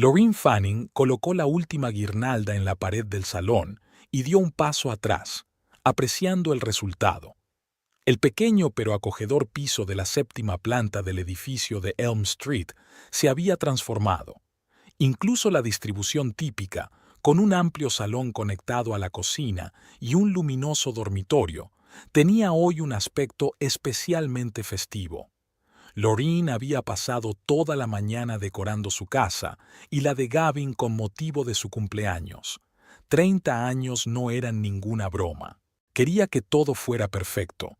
Lorraine Fanning colocó la última guirnalda en la pared del salón y dio un paso atrás, apreciando el resultado. El pequeño pero acogedor piso de la séptima planta del edificio de Elm Street se había transformado. Incluso la distribución típica, con un amplio salón conectado a la cocina y un luminoso dormitorio, tenía hoy un aspecto especialmente festivo. Lorraine había pasado toda la mañana decorando su casa y la de Gavin con motivo de su cumpleaños. 30 años no eran ninguna broma. Quería que todo fuera perfecto.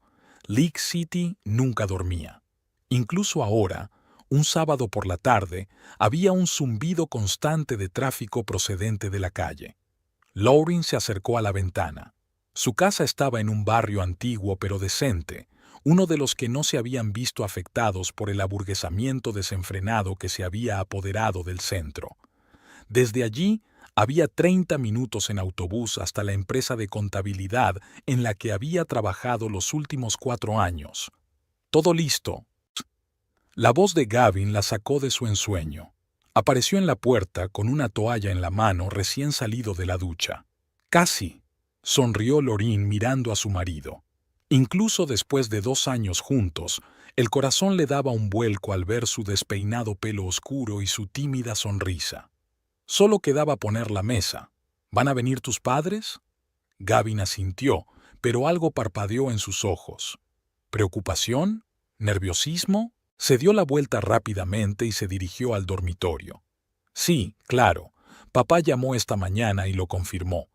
League City nunca dormía. Incluso ahora, un sábado por la tarde, había un zumbido constante de tráfico procedente de la calle. Lorraine se acercó a la ventana. Su casa estaba en un barrio antiguo pero decente, uno de los que no se habían visto afectados por el aburguesamiento desenfrenado que se había apoderado del centro. Desde allí, había 30 minutos en autobús hasta la empresa de contabilidad en la que había trabajado los últimos 4 años. Todo listo. La voz de Gavin la sacó de su ensueño. Apareció en la puerta con una toalla en la mano recién salido de la ducha. Casi, sonrió Lorraine mirando a su marido. Incluso después de 2 años juntos, el corazón le daba un vuelco al ver su despeinado pelo oscuro y su tímida sonrisa. Solo quedaba poner la mesa. ¿Van a venir tus padres? Gavin asintió, pero algo parpadeó en sus ojos. ¿Preocupación? ¿Nerviosismo? Se dio la vuelta rápidamente y se dirigió al dormitorio. Sí, claro. Papá llamó esta mañana y lo confirmó.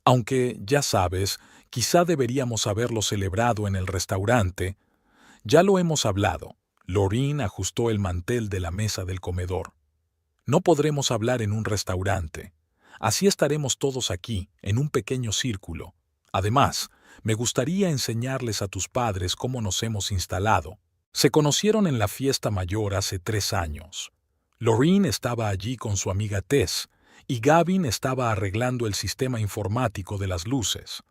Aunque, ya sabes, quizá deberíamos haberlo celebrado en el restaurante. Ya lo hemos hablado. Lorraine ajustó el mantel de la mesa del comedor. No podremos hablar en un restaurante. Así estaremos todos aquí, en un pequeño círculo. Además, me gustaría enseñarles a tus padres cómo nos hemos instalado. Se conocieron en la fiesta mayor hace 3 años. Lorraine estaba allí con su amiga Tess, y Gavin estaba arreglando el sistema informático de las luces.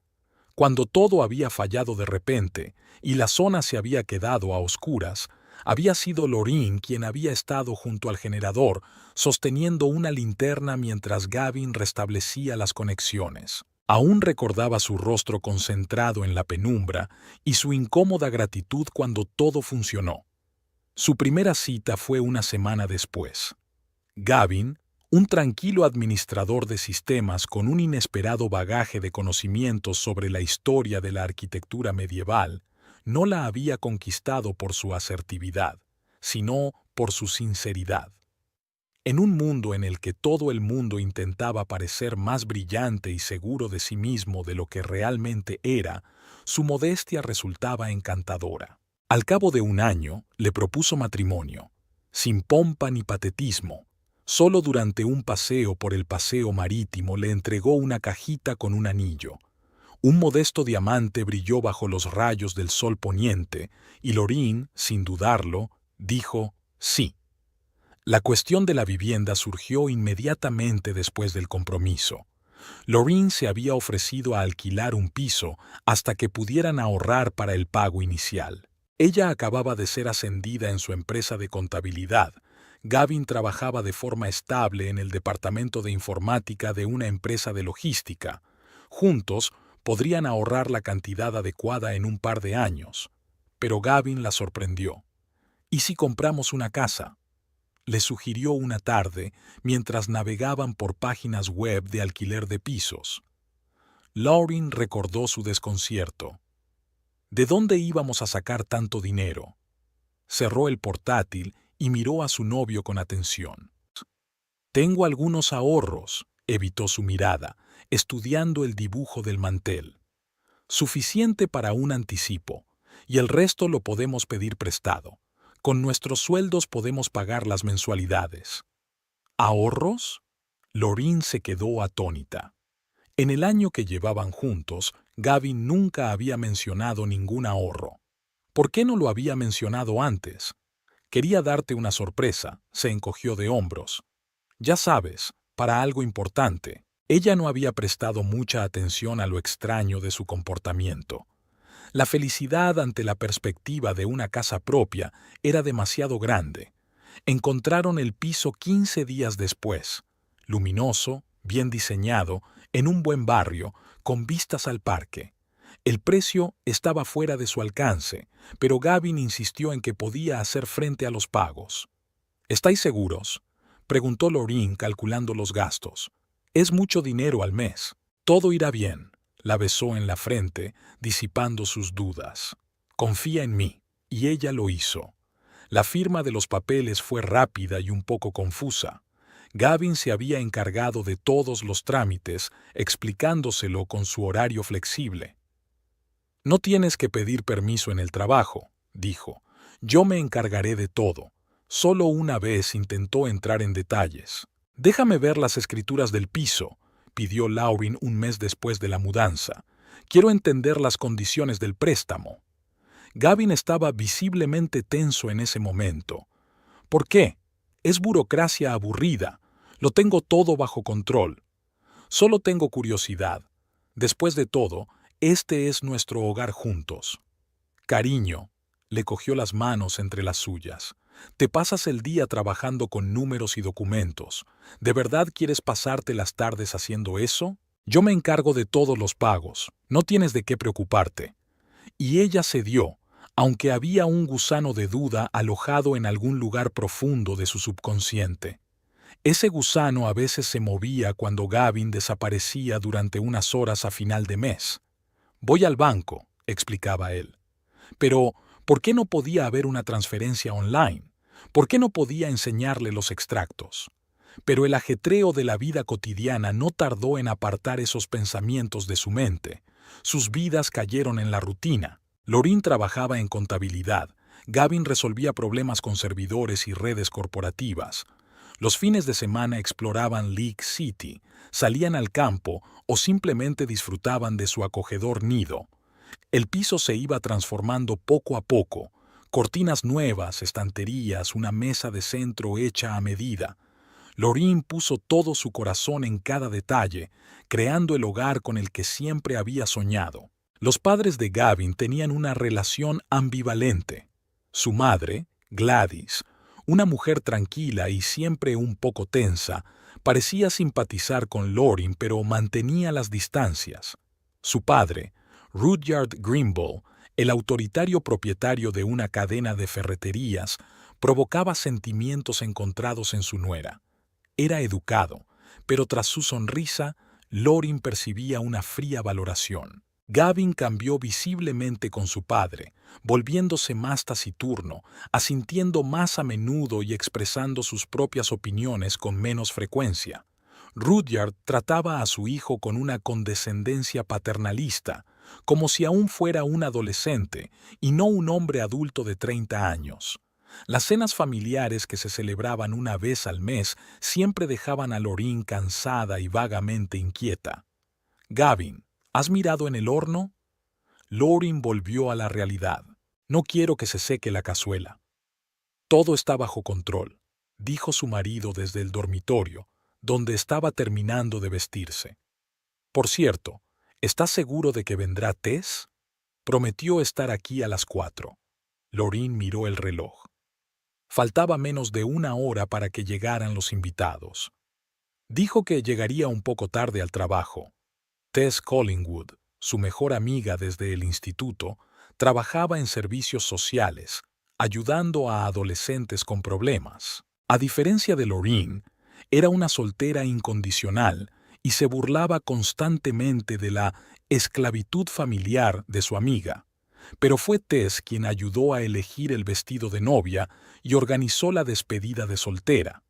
Cuando todo había fallado de repente y la zona se había quedado a oscuras, había sido Lorraine quien había estado junto al generador, sosteniendo una linterna mientras Gavin restablecía las conexiones. Aún recordaba su rostro concentrado en la penumbra y su incómoda gratitud cuando todo funcionó. Su primera cita fue una semana después. Gavin, un tranquilo administrador de sistemas con un inesperado bagaje de conocimientos sobre la historia de la arquitectura medieval, no la había conquistado por su asertividad, sino por su sinceridad. En un mundo en el que todo el mundo intentaba parecer más brillante y seguro de sí mismo de lo que realmente era, su modestia resultaba encantadora. Al cabo de 1 año, le propuso matrimonio, sin pompa ni patetismo. Solo durante un paseo por el paseo marítimo le entregó una cajita con un anillo. Un modesto diamante brilló bajo los rayos del sol poniente, y Lorraine, sin dudarlo, dijo sí. La cuestión de la vivienda surgió inmediatamente después del compromiso. Lorraine se había ofrecido a alquilar un piso hasta que pudieran ahorrar para el pago inicial. Ella acababa de ser ascendida en su empresa de contabilidad. Gavin trabajaba de forma estable en el departamento de informática de una empresa de logística. Juntos podrían ahorrar la cantidad adecuada en un par de años. Pero Gavin la sorprendió. ¿Y si compramos una casa?, le sugirió una tarde mientras navegaban por páginas web de alquiler de pisos. Lorraine recordó su desconcierto. ¿De dónde íbamos a sacar tanto dinero? Cerró el portátil y miró a su novio con atención. Tengo algunos ahorros, evitó su mirada, estudiando el dibujo del mantel. Suficiente para un anticipo, y el resto lo podemos pedir prestado. Con nuestros sueldos podemos pagar las mensualidades. ¿Ahorros? Lorraine se quedó atónita. En el año que llevaban juntos, Gavin nunca había mencionado ningún ahorro. ¿Por qué no lo había mencionado antes? Quería darte una sorpresa, se encogió de hombros. Ya sabes, para algo importante. Ella no había prestado mucha atención a lo extraño de su comportamiento. La felicidad ante la perspectiva de una casa propia era demasiado grande. Encontraron el piso 15 días después, luminoso, bien diseñado, en un buen barrio, con vistas al parque. El precio estaba fuera de su alcance, pero Gavin insistió en que podía hacer frente a los pagos. ¿Estáis seguros?, preguntó Lorraine calculando los gastos. Es mucho dinero al mes. Todo irá bien. La besó en la frente, disipando sus dudas. Confía en mí. Y ella lo hizo. La firma de los papeles fue rápida y un poco confusa. Gavin se había encargado de todos los trámites, explicándoselo con su horario flexible. No tienes que pedir permiso en el trabajo, dijo. Yo me encargaré de todo. Solo una vez intentó entrar en detalles. Déjame ver las escrituras del piso, pidió Lauren un mes después de la mudanza. Quiero entender las condiciones del préstamo. Gavin estaba visiblemente tenso en ese momento. ¿Por qué? Es burocracia aburrida. Lo tengo todo bajo control. Solo tengo curiosidad. Después de todo, este es nuestro hogar juntos. Cariño, le cogió las manos entre las suyas. Te pasas el día trabajando con números y documentos. ¿De verdad quieres pasarte las tardes haciendo eso? Yo me encargo de todos los pagos. No tienes de qué preocuparte. Y ella cedió, aunque había un gusano de duda alojado en algún lugar profundo de su subconsciente. Ese gusano a veces se movía cuando Gavin desaparecía durante unas horas a final de mes. Voy al banco, explicaba él. Pero, ¿por qué no podía haber una transferencia online? ¿Por qué no podía enseñarle los extractos? Pero el ajetreo de la vida cotidiana no tardó en apartar esos pensamientos de su mente. Sus vidas cayeron en la rutina. Lorraine trabajaba en contabilidad. Gavin resolvía problemas con servidores y redes corporativas. Los fines de semana exploraban Lake City, salían al campo o simplemente disfrutaban de su acogedor nido. El piso se iba transformando poco a poco. Cortinas nuevas, estanterías, una mesa de centro hecha a medida. Lorraine puso todo su corazón en cada detalle, creando el hogar con el que siempre había soñado. Los padres de Gavin tenían una relación ambivalente. Su madre, Gladys, una mujer tranquila y siempre un poco tensa, parecía simpatizar con Lorraine pero mantenía las distancias. Su padre, Rudyard Grimble, el autoritario propietario de una cadena de ferreterías, provocaba sentimientos encontrados en su nuera. Era educado, pero tras su sonrisa, Lorraine percibía una fría valoración. Gavin cambió visiblemente con su padre, volviéndose más taciturno, asintiendo más a menudo y expresando sus propias opiniones con menos frecuencia. Rudyard trataba a su hijo con una condescendencia paternalista, como si aún fuera un adolescente y no un hombre adulto de 30 años. Las cenas familiares que se celebraban una vez al mes siempre dejaban a Lorraine cansada y vagamente inquieta. Gavin, ¿has mirado en el horno? Lorraine volvió a la realidad. No quiero que se seque la cazuela. Todo está bajo control, dijo su marido desde el dormitorio, donde estaba terminando de vestirse. Por cierto, ¿estás seguro de que vendrá Tess? Prometió estar aquí a las 4. Lorraine miró el reloj. Faltaba menos de una hora para que llegaran los invitados. Dijo que llegaría un poco tarde al trabajo. Tess Collingwood, su mejor amiga desde el instituto, trabajaba en servicios sociales, ayudando a adolescentes con problemas. A diferencia de Lorraine, era una soltera incondicional y se burlaba constantemente de la esclavitud familiar de su amiga. Pero fue Tess quien ayudó a elegir el vestido de novia y organizó la despedida de soltera.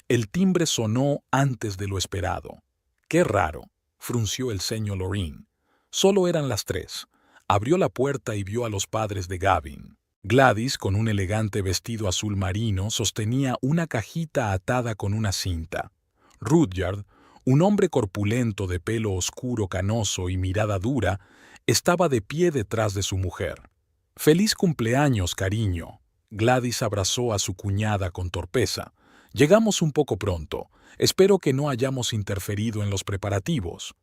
El timbre sonó antes de lo esperado. ¡Qué raro!, frunció el ceño Lorraine. Solo eran las 3. Abrió la puerta y vio a los padres de Gavin. Gladys, con un elegante vestido azul marino, sostenía una cajita atada con una cinta. Rudyard, un hombre corpulento de pelo oscuro canoso y mirada dura, estaba de pie detrás de su mujer. «¡Feliz cumpleaños, cariño!». Gladys abrazó a su cuñada con torpeza. «Llegamos un poco pronto. Espero que no hayamos interferido en los preparativos».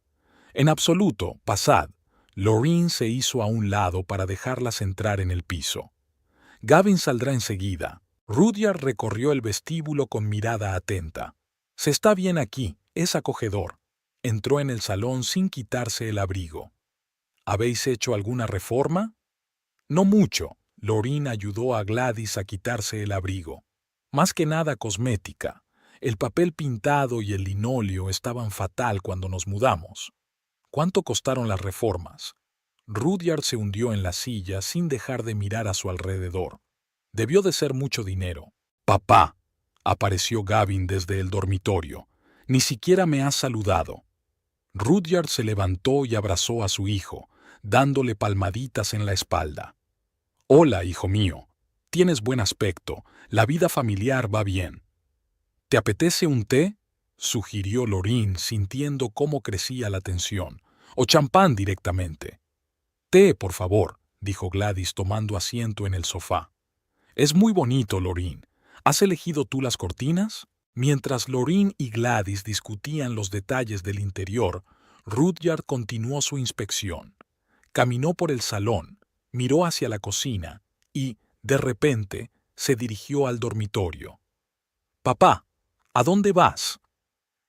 «En absoluto, pasad». Lorraine se hizo a un lado para dejarlas entrar en el piso. «Gavin saldrá enseguida. Rudyard recorrió el vestíbulo con mirada atenta. Se está bien aquí, es acogedor. Entró en el salón sin quitarse el abrigo. ¿Habéis hecho alguna reforma? No mucho. Lorraine ayudó a Gladys a quitarse el abrigo. Más que nada cosmética. El papel pintado y el linóleo estaban fatal cuando nos mudamos. ¿Cuánto costaron las reformas? Rudyard se hundió en la silla sin dejar de mirar a su alrededor. Debió de ser mucho dinero. Papá, apareció Gavin desde el dormitorio. Ni siquiera me has saludado. Rudyard se levantó y abrazó a su hijo, dándole palmaditas en la espalda. Hola, hijo mío. Tienes buen aspecto. La vida familiar va bien. ¿Te apetece un té? Sugirió Lorraine, sintiendo cómo crecía la tensión. O champán directamente. Té, por favor, dijo Gladys tomando asiento en el sofá. Es muy bonito, Lorraine. ¿Has elegido tú las cortinas? Mientras Lorraine y Gladys discutían los detalles del interior, Rudyard continuó su inspección. Caminó por el salón, miró hacia la cocina y, de repente, se dirigió al dormitorio. «Papá, ¿a dónde vas?»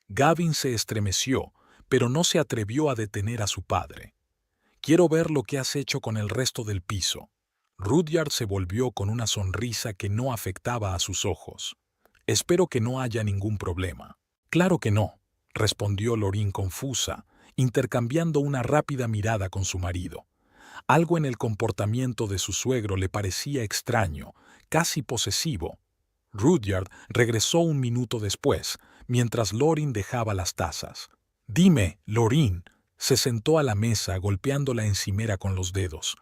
Gavin se estremeció, pero no se atrevió a detener a su padre. «Quiero ver lo que has hecho con el resto del piso». Rudyard se volvió con una sonrisa que no afectaba a sus ojos. «Espero que no haya ningún problema». «Claro que no», respondió Lorraine confusa, intercambiando una rápida mirada con su marido. Algo en el comportamiento de su suegro le parecía extraño, casi posesivo. Rudyard regresó un minuto después, mientras Lorraine dejaba las tazas. «Dime, Lorraine», se sentó a la mesa golpeando la encimera con los dedos.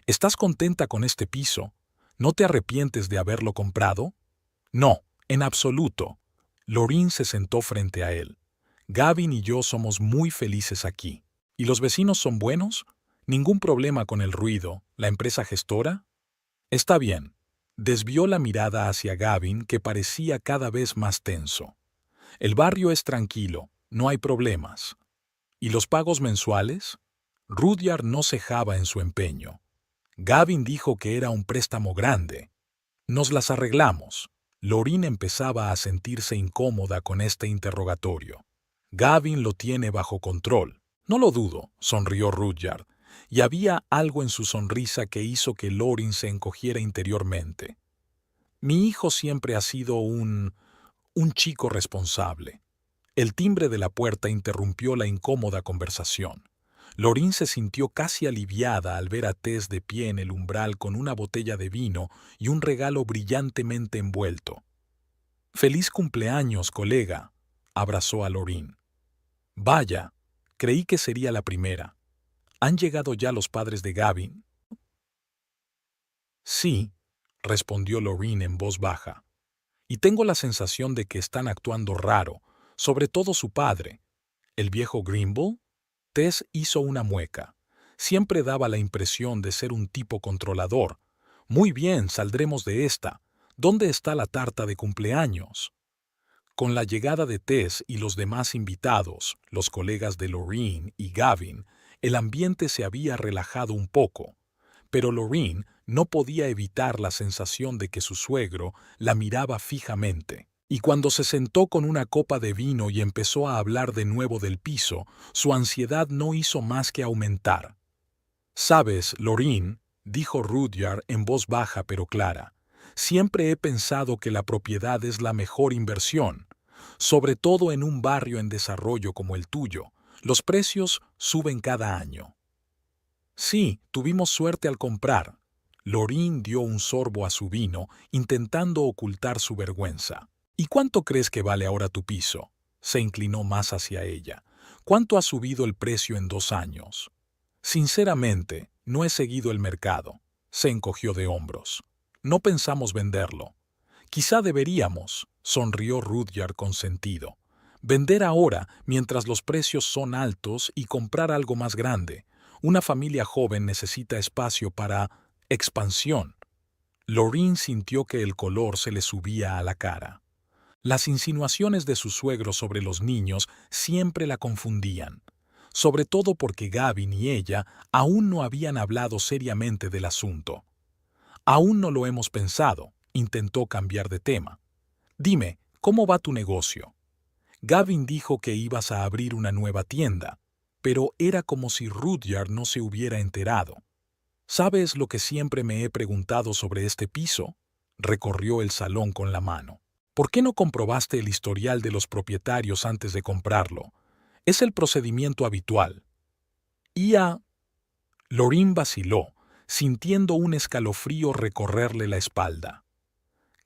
«¿Estás contenta con este piso? ¿No te arrepientes de haberlo comprado?» «No, en absoluto». Lorraine se sentó frente a él. «Gavin y yo somos muy felices aquí. ¿Y los vecinos son buenos? ¿Ningún problema con el ruido? ¿La empresa gestora?» «Está bien». Desvió la mirada hacia Gavin, que parecía cada vez más tenso. «El barrio es tranquilo, no hay problemas». «¿Y los pagos mensuales?» Rudyard no cejaba en su empeño. Gavin dijo que era un préstamo grande. «Nos las arreglamos». Lorraine empezaba a sentirse incómoda con este interrogatorio. «Gavin lo tiene bajo control». «No lo dudo», sonrió Rudyard, y había algo en su sonrisa que hizo que Lorraine se encogiera interiormente. «Mi hijo siempre ha sido un chico responsable». El timbre de la puerta interrumpió la incómoda conversación. Lorraine se sintió casi aliviada al ver a Tess de pie en el umbral con una botella de vino y un regalo brillantemente envuelto. «Feliz cumpleaños, colega», abrazó a Lorraine. «Vaya, creí que sería la primera. ¿Han llegado ya los padres de Gavin?» «Sí», respondió Lorraine en voz baja. «Y tengo la sensación de que están actuando raro, sobre todo su padre. ¿El viejo Grimble?» Tess hizo una mueca. Siempre daba la impresión de ser un tipo controlador. «Muy bien, saldremos de esta. ¿Dónde está la tarta de cumpleaños?» Con la llegada de Tess y los demás invitados, los colegas de Lorraine y Gavin, el ambiente se había relajado un poco. Pero Lorraine no podía evitar la sensación de que su suegro la miraba fijamente. Y cuando se sentó con una copa de vino y empezó a hablar de nuevo del piso, su ansiedad no hizo más que aumentar. «Sabes, Lorraine», dijo Rudyard en voz baja pero clara, «siempre he pensado que la propiedad es la mejor inversión. Sobre todo en un barrio en desarrollo como el tuyo. Los precios suben cada año». «Sí, tuvimos suerte al comprar». Lorraine dio un sorbo a su vino, intentando ocultar su vergüenza. «¿Y cuánto crees que vale ahora tu piso?» Se inclinó más hacia ella. «¿Cuánto ha subido el precio en 2 años?» «Sinceramente, no he seguido el mercado». Se encogió de hombros. «No pensamos venderlo». «Quizá deberíamos», sonrió Rudyard con sentido. «Vender ahora, mientras los precios son altos, y comprar algo más grande. Una familia joven necesita espacio para expansión». Lorraine sintió que el color se le subía a la cara. Las insinuaciones de su suegro sobre los niños siempre la confundían, sobre todo porque Gavin y ella aún no habían hablado seriamente del asunto. «Aún no lo hemos pensado», intentó cambiar de tema. Dime, ¿cómo va tu negocio? Gavin dijo que ibas a abrir una nueva tienda, pero era como si Rudyard no se hubiera enterado. ¿Sabes lo que siempre me he preguntado sobre este piso? Recorrió el salón con la mano. ¿Por qué no comprobaste el historial de los propietarios antes de comprarlo? Es el procedimiento habitual. Lorin vaciló, sintiendo un escalofrío recorrerle la espalda.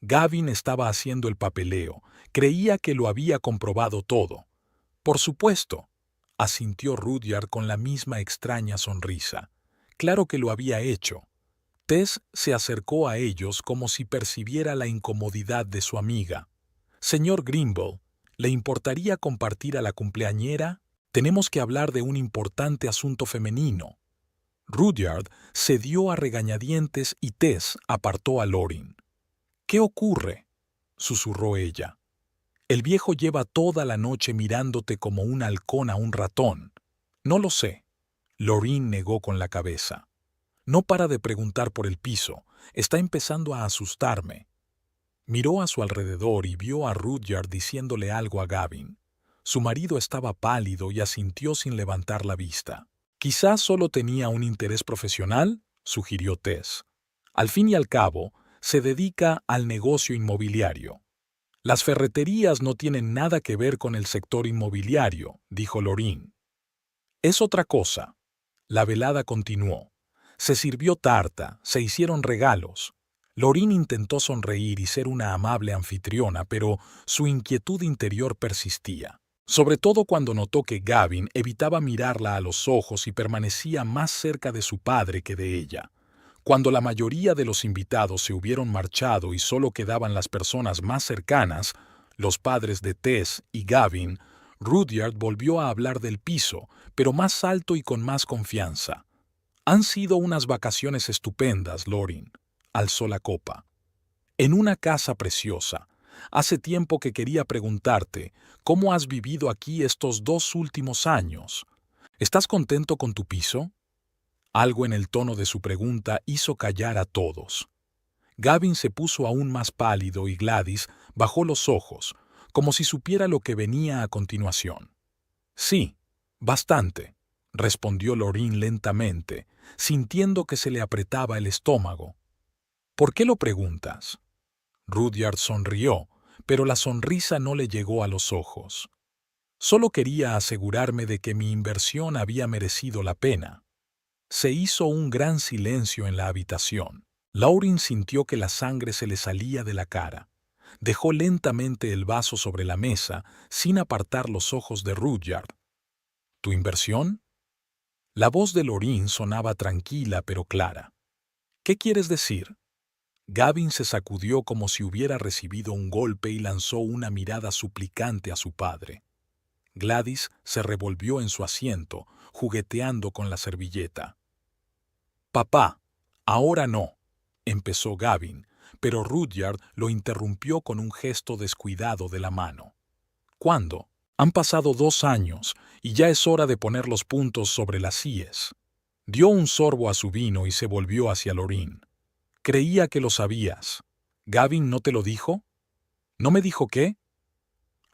Gavin estaba haciendo el papeleo, creía que lo había comprobado todo. Por supuesto, asintió Rudyard con la misma extraña sonrisa. Claro que lo había hecho. Tess se acercó a ellos como si percibiera la incomodidad de su amiga. Señor Grimble, ¿le importaría compartir a la cumpleañera? Tenemos que hablar de un importante asunto femenino. Rudyard cedió a regañadientes y Tess apartó a Lorin. ¿Qué ocurre?, susurró ella. El viejo lleva toda la noche mirándote como un halcón a un ratón. No lo sé. Lorin negó con la cabeza. No para de preguntar por el piso. Está empezando a asustarme. Miró a su alrededor y vio a Rudyard diciéndole algo a Gavin. Su marido estaba pálido y asintió sin levantar la vista. Quizás solo tenía un interés profesional, sugirió Tess. Al fin y al cabo, se dedica al negocio inmobiliario. Las ferreterías no tienen nada que ver con el sector inmobiliario, dijo Lorin. Es otra cosa. La velada continuó. Se sirvió tarta, se hicieron regalos. Lorin intentó sonreír y ser una amable anfitriona, pero su inquietud interior persistía. Sobre todo cuando notó que Gavin evitaba mirarla a los ojos y permanecía más cerca de su padre que de ella. Cuando la mayoría de los invitados se hubieron marchado y solo quedaban las personas más cercanas, los padres de Tess y Gavin, Rudyard volvió a hablar del piso, pero más alto y con más confianza. Han sido unas vacaciones estupendas, Lorin. Alzó la copa. En una casa preciosa. Hace tiempo que quería preguntarte, ¿cómo has vivido aquí estos 2 últimos años? ¿Estás contento con tu piso? Algo en el tono de su pregunta hizo callar a todos. Gavin se puso aún más pálido y Gladys bajó los ojos, como si supiera lo que venía a continuación. Sí, bastante, respondió Lorin lentamente, sintiendo que se le apretaba el estómago. ¿Por qué lo preguntas? Rudyard sonrió, pero la sonrisa no le llegó a los ojos. Solo quería asegurarme de que mi inversión había merecido la pena. Se hizo un gran silencio en la habitación. Lorin sintió que la sangre se le salía de la cara. Dejó lentamente el vaso sobre la mesa, sin apartar los ojos de Rudyard. ¿Tu inversión? La voz de Lorin sonaba tranquila pero clara. ¿Qué quieres decir? Gavin se sacudió como si hubiera recibido un golpe y lanzó una mirada suplicante a su padre. Gladys se revolvió en su asiento, jugueteando con la servilleta. «Papá, ahora no», empezó Gavin, pero Rudyard lo interrumpió con un gesto descuidado de la mano. «¿Cuándo? Han pasado 2 años y ya es hora de poner los puntos sobre las íes». Dio un sorbo a su vino y se volvió hacia Lorin. «Creía que lo sabías. ¿Gavin no te lo dijo?» «¿No me dijo qué?»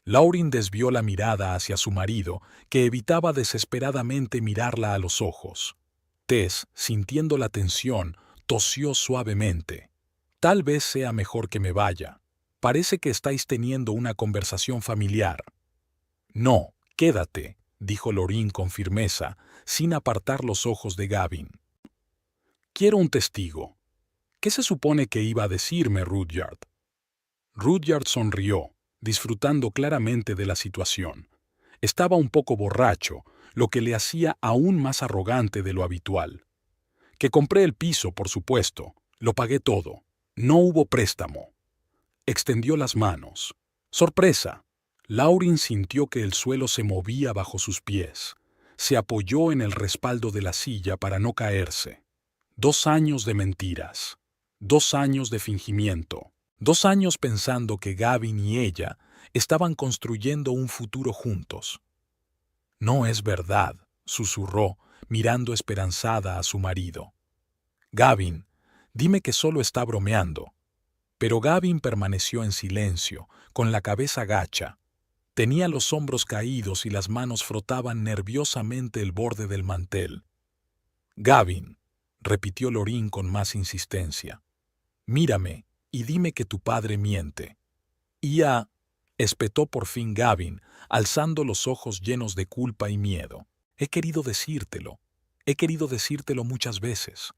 Lorin desvió la mirada hacia su marido, que evitaba desesperadamente mirarla a los ojos. Tess, sintiendo la tensión, tosió suavemente. «Tal vez sea mejor que me vaya. Parece que estáis teniendo una conversación familiar». «No, quédate», dijo Lorin con firmeza, sin apartar los ojos de Gavin. «Quiero un testigo». «¿Qué se supone que iba a decirme, Rudyard?» Rudyard sonrió, disfrutando claramente de la situación. Estaba un poco borracho, lo que le hacía aún más arrogante de lo habitual. «Que compré el piso, por supuesto. Lo pagué todo. No hubo préstamo». Extendió las manos. ¡Sorpresa! Lorin sintió que el suelo se movía bajo sus pies. Se apoyó en el respaldo de la silla para no caerse. 2 años de mentiras. 2 años de fingimiento. 2 años pensando que Gavin y ella estaban construyendo un futuro juntos. «No es verdad», susurró, mirando esperanzada a su marido. «Gavin, dime que solo está bromeando». Pero Gavin permaneció en silencio, con la cabeza gacha. Tenía los hombros caídos y las manos frotaban nerviosamente el borde del mantel. «Gavin», repitió Lorin con más insistencia, «mírame y dime que tu padre miente». «Ya», espetó por fin Gavin, alzando los ojos llenos de culpa y miedo. «He querido decírtelo muchas veces».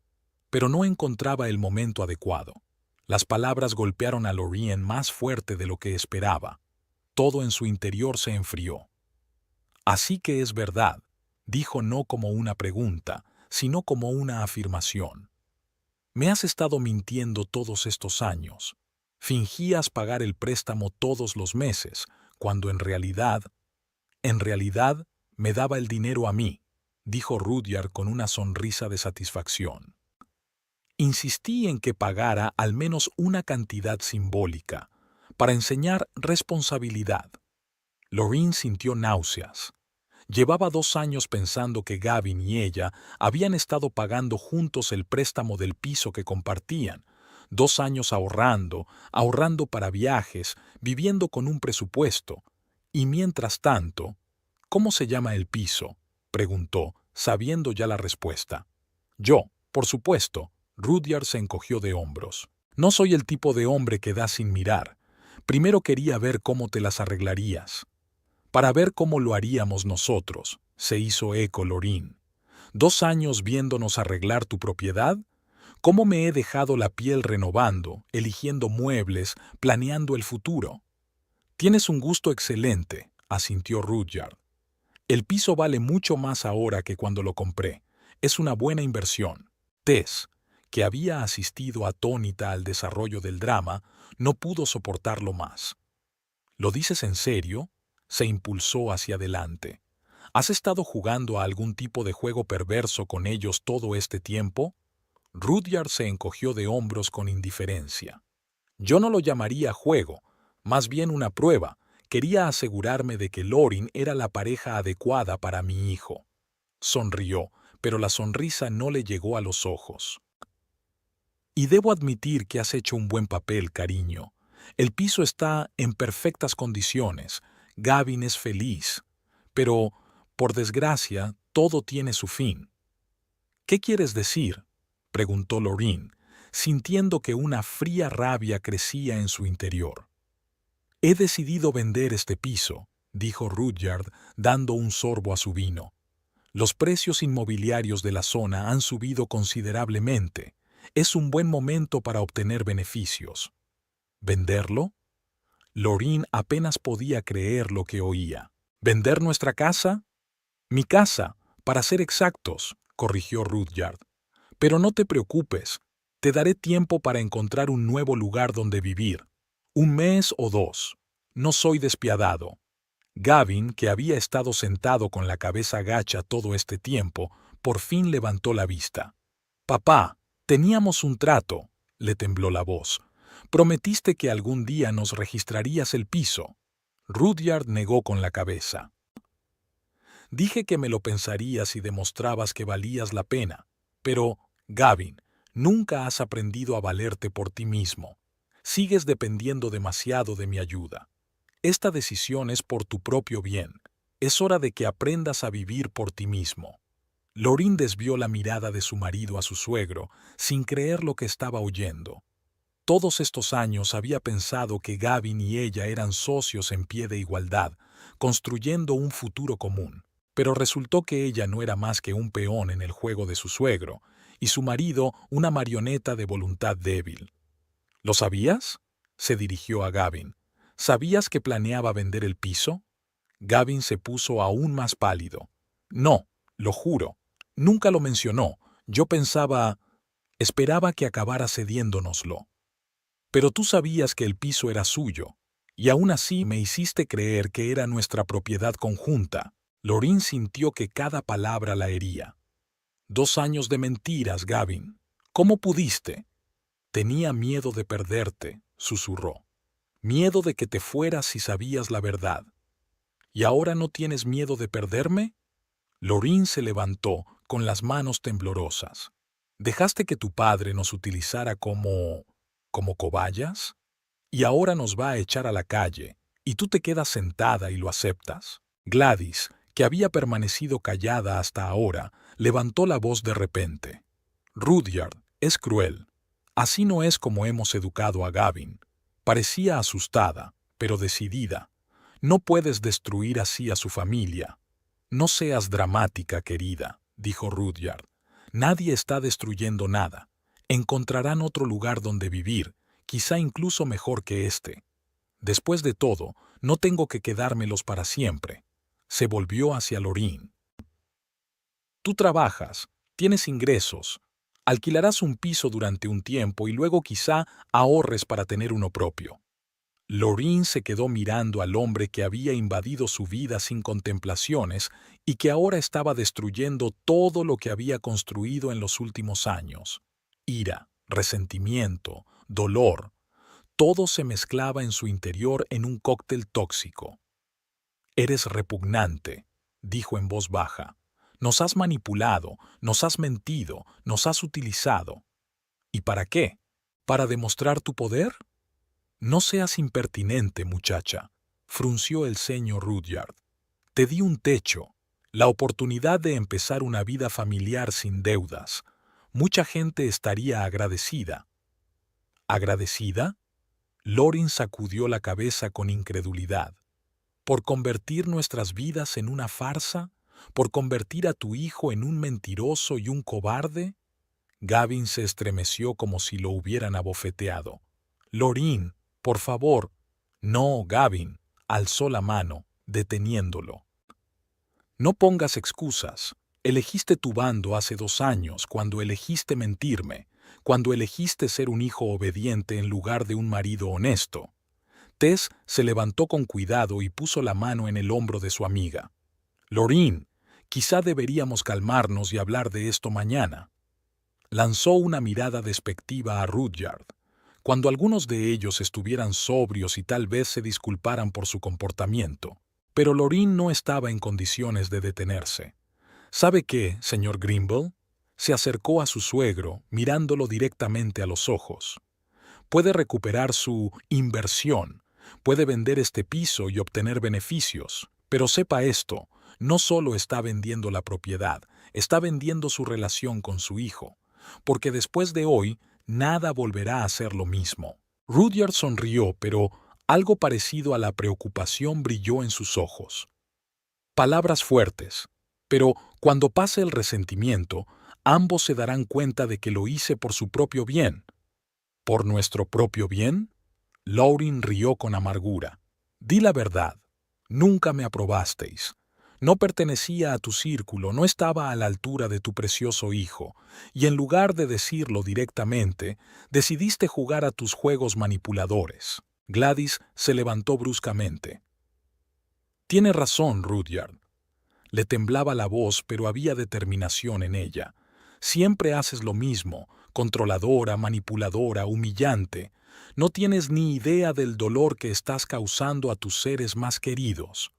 Pero no encontraba el momento adecuado. Las palabras golpearon a Lorin más fuerte de lo que esperaba. Todo en su interior se enfrió. «Así que es verdad», dijo no como una pregunta, sino como una afirmación. «Me has estado mintiendo todos estos años. Fingías pagar el préstamo todos los meses, cuando en realidad, me daba el dinero a mí», dijo Rudyard con una sonrisa de satisfacción. «Insistí en que pagara al menos una cantidad simbólica, para enseñar responsabilidad». Lorin sintió náuseas. Llevaba 2 años pensando que Gavin y ella habían estado pagando juntos el préstamo del piso que compartían. 2 años ahorrando para viajes, viviendo con un presupuesto. Y mientras tanto, «¿Cómo se llama el piso?», preguntó, sabiendo ya la respuesta. «Yo, por supuesto». Rudyard se encogió de hombros. «No soy el tipo de hombre que da sin mirar. Primero quería ver cómo te las arreglarías». «Para ver cómo lo haríamos nosotros», se hizo eco Lorin. «2 años viéndonos arreglar tu propiedad. ¿Cómo me he dejado la piel renovando, eligiendo muebles, planeando el futuro?» «Tienes un gusto excelente», asintió Rudyard. «El piso vale mucho más ahora que cuando lo compré. Es una buena inversión». Tess, que había asistido atónita al desarrollo del drama, no pudo soportarlo más. «¿Lo dices en serio?», se impulsó hacia adelante. «¿Has estado jugando a algún tipo de juego perverso con ellos todo este tiempo?» Rudyard se encogió de hombros con indiferencia. «Yo no lo llamaría juego, más bien una prueba. Quería asegurarme de que Lorin era la pareja adecuada para mi hijo». Sonrió, pero la sonrisa no le llegó a los ojos. «Y debo admitir que has hecho un buen papel, cariño. El piso está en perfectas condiciones. Gavin es feliz. Pero, por desgracia, todo tiene su fin». «¿Qué quieres decir?», preguntó Lorin, sintiendo que una fría rabia crecía en su interior. «He decidido vender este piso», dijo Rudyard, dando un sorbo a su vino. «Los precios inmobiliarios de la zona han subido considerablemente. Es un buen momento para obtener beneficios». «¿Venderlo?». Lorin apenas podía creer lo que oía. «¿Vender nuestra casa?». «Mi casa, para ser exactos», corrigió Rudyard. «Pero no te preocupes, te daré tiempo para encontrar un nuevo lugar donde vivir. 1 mes o 2. No soy despiadado». Gavin, que había estado sentado con la cabeza gacha todo este tiempo, por fin levantó la vista. «Papá, teníamos un trato», le tembló la voz. «Prometiste que algún día nos registrarías el piso». Rudyard negó con la cabeza. «Dije que me lo pensarías si demostrabas que valías la pena. Pero, Gavin, nunca has aprendido a valerte por ti mismo. Sigues dependiendo demasiado de mi ayuda. Esta decisión es por tu propio bien. Es hora de que aprendas a vivir por ti mismo». Lorin desvió la mirada de su marido a su suegro, sin creer lo que estaba oyendo. Todos estos años había pensado que Gavin y ella eran socios en pie de igualdad, construyendo un futuro común. Pero resultó que ella no era más que un peón en el juego de su suegro, y su marido una marioneta de voluntad débil. «¿Lo sabías?», se dirigió a Gavin. «¿Sabías que planeaba vender el piso?». Gavin se puso aún más pálido. «No, lo juro. Nunca lo mencionó. Yo esperaba que acabara cediéndonoslo». «Pero tú sabías que el piso era suyo, y aún así me hiciste creer que era nuestra propiedad conjunta». Lorin sintió que cada palabra la hería. «2 años de mentiras, Gavin. ¿Cómo pudiste?». «Tenía miedo de perderte», susurró. «Miedo de que te fueras si sabías la verdad». «¿Y ahora no tienes miedo de perderme?». Lorin se levantó con las manos temblorosas. «Dejaste que tu padre nos utilizara como ¿Como cobayas? Y ahora nos va a echar a la calle, y tú te quedas sentada y lo aceptas. Gladys, que había permanecido callada hasta ahora, levantó la voz de repente. Rudyard, es cruel. Así no es como hemos educado a Gavin. Parecía asustada, pero decidida. No puedes destruir así a su familia. No seas dramática, querida, dijo Rudyard. Nadie está destruyendo nada. Encontrarán otro lugar donde vivir, quizá incluso mejor que este. Después de todo, no tengo que quedármelos para siempre. Se volvió hacia Lorraine. Tú trabajas, tienes ingresos, alquilarás un piso durante un tiempo y luego quizá ahorres para tener uno propio. Lorraine se quedó mirando al hombre que había invadido su vida sin contemplaciones y que ahora estaba destruyendo todo lo que había construido en los últimos años. Ira, resentimiento, dolor, todo se mezclaba en su interior en un cóctel tóxico. «Eres repugnante», dijo en voz baja. «Nos has manipulado, nos has mentido, nos has utilizado. ¿Y para qué? ¿Para demostrar tu poder?» «No seas impertinente, muchacha», frunció el ceño Rudyard. «Te di un techo, la oportunidad de empezar una vida familiar sin deudas. Mucha gente estaría agradecida». ¿Agradecida? Lorin sacudió la cabeza con incredulidad. ¿Por convertir nuestras vidas en una farsa? ¿Por convertir a tu hijo en un mentiroso y un cobarde? Gavin se estremeció como si lo hubieran abofeteado. «Lorraine, por favor». «No, Gavin», alzó la mano, deteniéndolo. «No pongas excusas. Elegiste tu bando hace 2 años, cuando elegiste mentirme, cuando elegiste ser un hijo obediente en lugar de un marido honesto». Tess se levantó con cuidado y puso la mano en el hombro de su amiga. «Lorraine, quizá deberíamos calmarnos y hablar de esto mañana». Lanzó una mirada despectiva a Rudyard. Cuando algunos de ellos estuvieran sobrios y tal vez se disculparan por su comportamiento. Pero Lorraine no estaba en condiciones de detenerse. «¿Sabe qué, señor Grimble?» Se acercó a su suegro, mirándolo directamente a los ojos. «Puede recuperar su inversión, puede vender este piso y obtener beneficios, pero sepa esto, no solo está vendiendo la propiedad, está vendiendo su relación con su hijo, porque después de hoy, nada volverá a ser lo mismo». Rudyard sonrió, pero algo parecido a la preocupación brilló en sus ojos. Palabras fuertes, pero cuando pase el resentimiento, ambos se darán cuenta de que lo hice por su propio bien. ¿Por nuestro propio bien? Lorraine rió con amargura. «Di la verdad. Nunca me aprobasteis. No pertenecía a tu círculo, no estaba a la altura de tu precioso hijo, y en lugar de decirlo directamente, decidiste jugar a tus juegos manipuladores». Gladys se levantó bruscamente. «Tiene razón, Rudyard». Le temblaba la voz, pero había determinación en ella. «Siempre haces lo mismo, controladora, manipuladora, humillante. No tienes ni idea del dolor que estás causando a tus seres más queridos».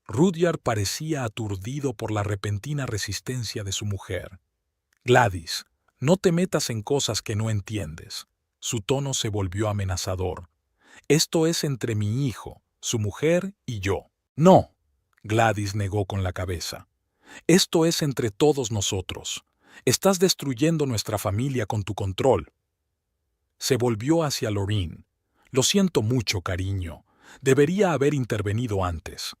Rudyard parecía aturdido por la repentina resistencia de su mujer. «Gladys, no te metas en cosas que no entiendes». Su tono se volvió amenazador. «Esto es entre mi hijo, su mujer y yo». «No», Gladys negó con la cabeza. «Esto es entre todos nosotros. Estás destruyendo nuestra familia con tu control». Se volvió hacia Lorraine. «Lo siento mucho, cariño. Debería haber intervenido antes».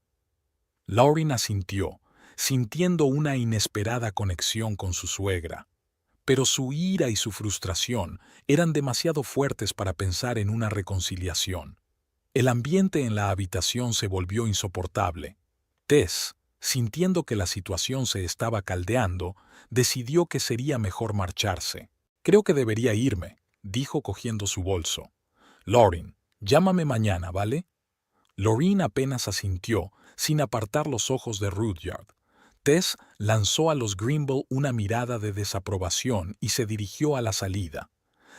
Lorraine asintió, sintiendo una inesperada conexión con su suegra. Pero su ira y su frustración eran demasiado fuertes para pensar en una reconciliación. El ambiente en la habitación se volvió insoportable. Tess, sintiendo que la situación se estaba caldeando, decidió que sería mejor marcharse. «Creo que debería irme», dijo cogiendo su bolso. «Lorraine, llámame mañana, ¿vale?» Lorraine apenas asintió, sin apartar los ojos de Rudyard. Tess lanzó a los Grimble una mirada de desaprobación y se dirigió a la salida.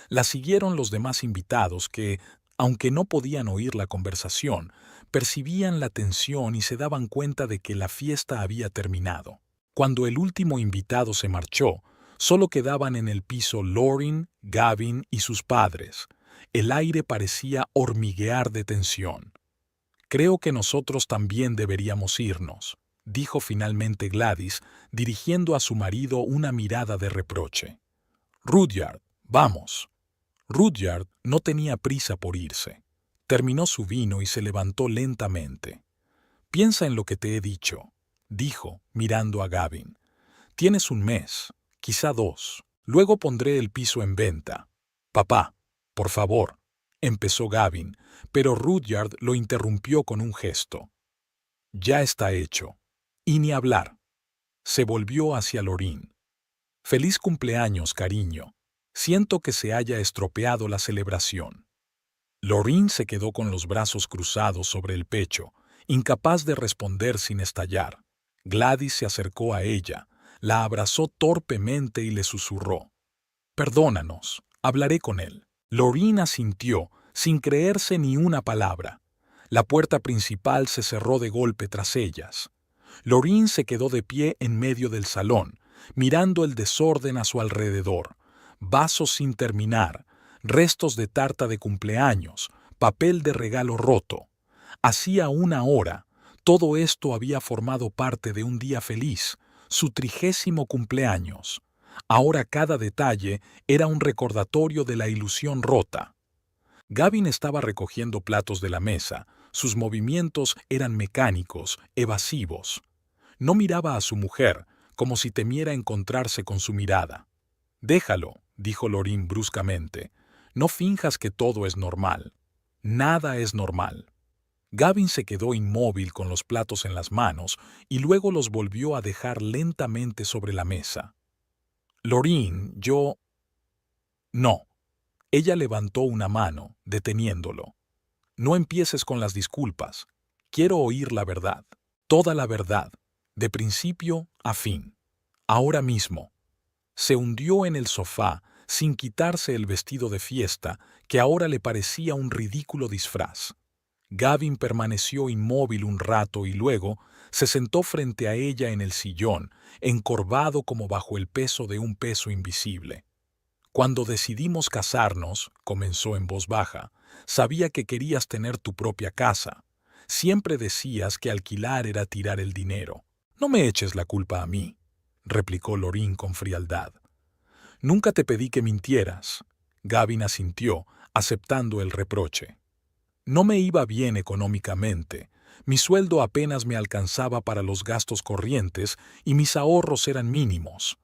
La siguieron los demás invitados que, aunque no podían oír la conversación, percibían la tensión y se daban cuenta de que la fiesta había terminado. Cuando el último invitado se marchó, solo quedaban en el piso Lorraine, Gavin y sus padres, El aire parecía hormiguear de tensión. «Creo que nosotros también deberíamos irnos», dijo finalmente Gladys, dirigiendo a su marido una mirada de reproche. «Rudyard, vamos». Rudyard no tenía prisa por irse. Terminó su vino y se levantó lentamente. «Piensa en lo que te he dicho», dijo, mirando a Gavin. «Tienes un mes, quizá 2. Luego pondré el piso en venta». «Papá, por favor», empezó Gavin, pero Rudyard lo interrumpió con un gesto. «Ya está hecho. Y ni hablar». Se volvió hacia Lorin. «Feliz cumpleaños, cariño. Siento que se haya estropeado la celebración». Lorin se quedó con los brazos cruzados sobre el pecho, incapaz de responder sin estallar. Gladys se acercó a ella, la abrazó torpemente y le susurró: «Perdónanos, hablaré con él». Lorin asintió, sin creerse ni una palabra. La puerta principal se cerró de golpe tras ellas. Lorin se quedó de pie en medio del salón, mirando el desorden a su alrededor. Vasos sin terminar, restos de tarta de cumpleaños, papel de regalo roto. Hacía una hora, todo esto había formado parte de un día feliz, su 30º cumpleaños. Ahora cada detalle era un recordatorio de la ilusión rota. Gavin estaba recogiendo platos de la mesa. Sus movimientos eran mecánicos, evasivos. No miraba a su mujer, como si temiera encontrarse con su mirada. «Déjalo», dijo Lorin bruscamente. «No finjas que todo es normal. Nada es normal». Gavin se quedó inmóvil con los platos en las manos y luego los volvió a dejar lentamente sobre la mesa. «Lorin, yo...» «No». Ella levantó una mano, deteniéndolo. «No empieces con las disculpas. Quiero oír la verdad. Toda la verdad. De principio a fin. Ahora mismo». Se hundió en el sofá sin quitarse el vestido de fiesta, que ahora le parecía un ridículo disfraz. Gavin permaneció inmóvil un rato y luego se sentó frente a ella en el sillón, encorvado como bajo el peso de un peso invisible. «Cuando decidimos casarnos», comenzó en voz baja, «sabía que querías tener tu propia casa. Siempre decías que alquilar era tirar el dinero». «No me eches la culpa a mí», replicó Lorin con frialdad. «Nunca te pedí que mintieras». Gavin asintió, aceptando el reproche. «No me iba bien económicamente. Mi sueldo apenas me alcanzaba para los gastos corrientes y mis ahorros eran mínimos».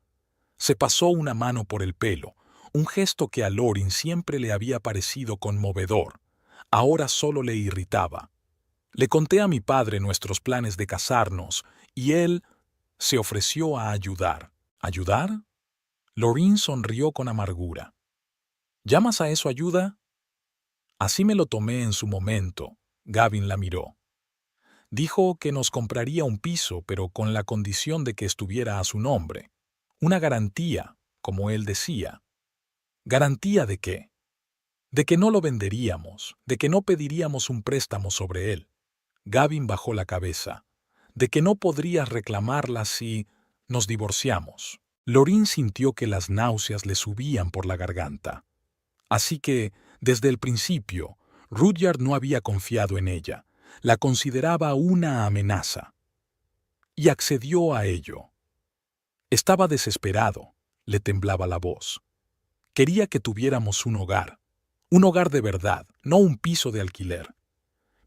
Se pasó una mano por el pelo, un gesto que a Lorin siempre le había parecido conmovedor. Ahora solo le irritaba. «Le conté a mi padre nuestros planes de casarnos y él se ofreció a ayudar». ¿Ayudar? Lorin sonrió con amargura. «¿Llamas a eso ayuda?» «Así me lo tomé en su momento». Gavin la miró. «Dijo que nos compraría un piso, pero con la condición de que estuviera a su nombre. Una garantía, como él decía». «¿Garantía de qué?» «De que no lo venderíamos, de que no pediríamos un préstamo sobre él». Gavin bajó la cabeza. «De que no podrías reclamarla si nos divorciamos». Lorin sintió que las náuseas le subían por la garganta. Así que, desde el principio, Rudyard no había confiado en ella. La consideraba una amenaza. Y accedió a ello. Estaba desesperado, le temblaba la voz. Quería que tuviéramos un hogar de verdad, no un piso de alquiler.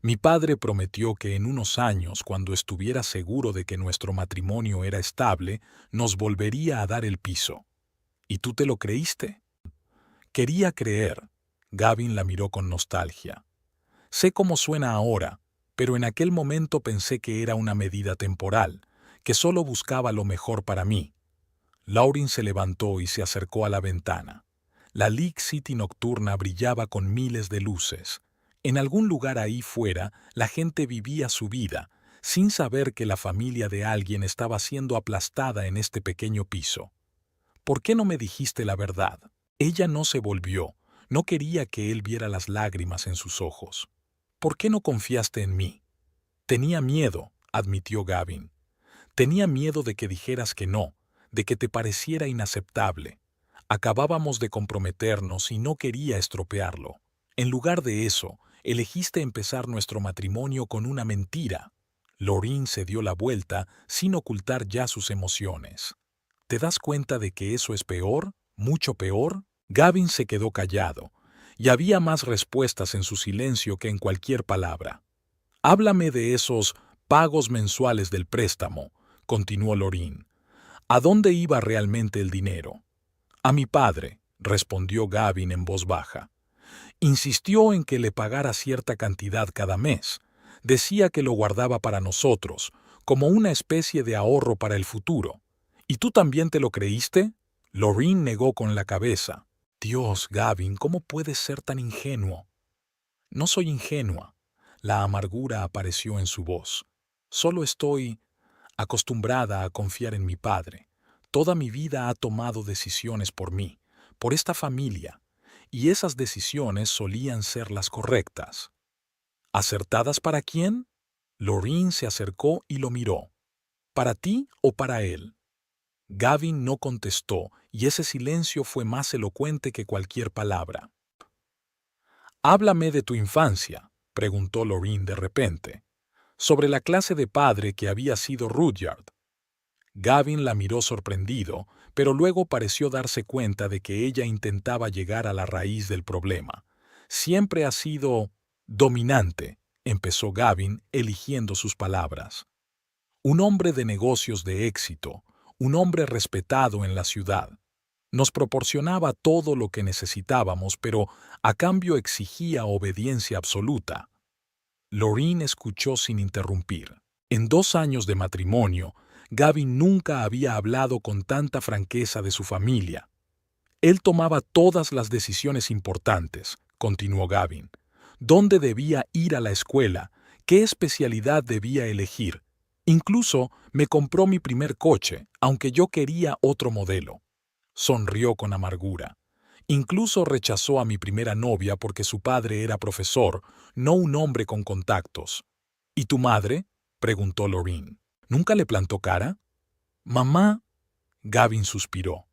Mi padre prometió que en unos años, cuando estuviera seguro de que nuestro matrimonio era estable, nos volvería a dar el piso. ¿Y tú te lo creíste? Quería creer. Gavin la miró con nostalgia. Sé cómo suena ahora, pero en aquel momento pensé que era una medida temporal, que solo buscaba lo mejor para mí. Lorin se levantó y se acercó a la ventana. La League City nocturna brillaba con miles de luces. En algún lugar ahí fuera, la gente vivía su vida, sin saber que la familia de alguien estaba siendo aplastada en este pequeño piso. ¿Por qué no me dijiste la verdad? Ella no se volvió, no quería que él viera las lágrimas en sus ojos. ¿Por qué no confiaste en mí? Tenía miedo, admitió Gavin. Tenía miedo de que dijeras que no, de que te pareciera inaceptable. Acabábamos de comprometernos y no quería estropearlo. En lugar de eso, elegiste empezar nuestro matrimonio con una mentira. Lorraine se dio la vuelta sin ocultar ya sus emociones. ¿Te das cuenta de que eso es peor? ¿Mucho peor? Gavin se quedó callado, y había más respuestas en su silencio que en cualquier palabra. Háblame de esos pagos mensuales del préstamo, continuó Lorraine. ¿A dónde iba realmente el dinero? A mi padre, respondió Gavin en voz baja. Insistió en que le pagara cierta cantidad cada mes. Decía que lo guardaba para nosotros, como una especie de ahorro para el futuro. ¿Y tú también te lo creíste? Lorraine negó con la cabeza. Dios, Gavin, ¿cómo puedes ser tan ingenuo? No soy ingenua. La amargura apareció en su voz. Solo estoy acostumbrada a confiar en mi padre. Toda mi vida ha tomado decisiones por mí, por esta familia, y esas decisiones solían ser las correctas. ¿Acertadas para quién? Lorraine se acercó y lo miró. ¿Para ti o para él? Gavin no contestó, y ese silencio fue más elocuente que cualquier palabra. «Háblame de tu infancia», preguntó Lorraine de repente, «sobre la clase de padre que había sido Rudyard». Gavin la miró sorprendido, pero luego pareció darse cuenta de que ella intentaba llegar a la raíz del problema. «Siempre ha sido dominante», empezó Gavin, eligiendo sus palabras. «Un hombre de negocios de éxito, un hombre respetado en la ciudad. Nos proporcionaba todo lo que necesitábamos, pero a cambio exigía obediencia absoluta». Lorraine escuchó sin interrumpir. En 2 años de matrimonio, Gavin nunca había hablado con tanta franqueza de su familia. Él tomaba todas las decisiones importantes, continuó Gavin. ¿Dónde debía ir a la escuela? ¿Qué especialidad debía elegir? Incluso me compró mi primer coche, aunque yo quería otro modelo. Sonrió con amargura. Incluso rechazó a mi primera novia porque su padre era profesor, no un hombre con contactos. ¿Y tu madre?, preguntó Lorraine. ¿Nunca le plantó cara? Mamá, Gavin suspiró.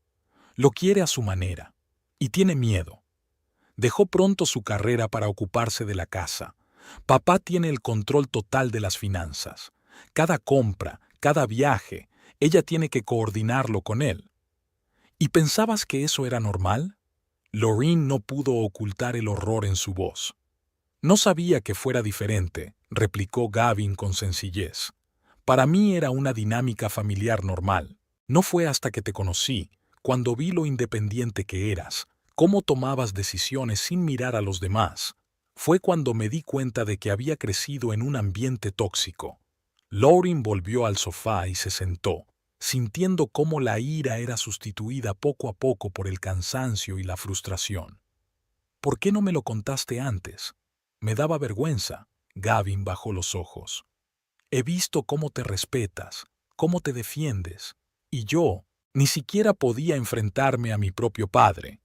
Lo quiere a su manera. Y tiene miedo. Dejó pronto su carrera para ocuparse de la casa. Papá tiene el control total de las finanzas. Cada compra, cada viaje, ella tiene que coordinarlo con él. ¿Y pensabas que eso era normal? Lorraine no pudo ocultar el horror en su voz. No sabía que fuera diferente, replicó Gavin con sencillez. Para mí era una dinámica familiar normal. No fue hasta que te conocí, cuando vi lo independiente que eras, cómo tomabas decisiones sin mirar a los demás. Fue cuando me di cuenta de que había crecido en un ambiente tóxico. Lorraine volvió al sofá y se sentó, sintiendo cómo la ira era sustituida poco a poco por el cansancio y la frustración. ¿Por qué no me lo contaste antes? Me daba vergüenza. Gavin bajó los ojos. He visto cómo te respetas, cómo te defiendes, y yo ni siquiera podía enfrentarme a mi propio padre.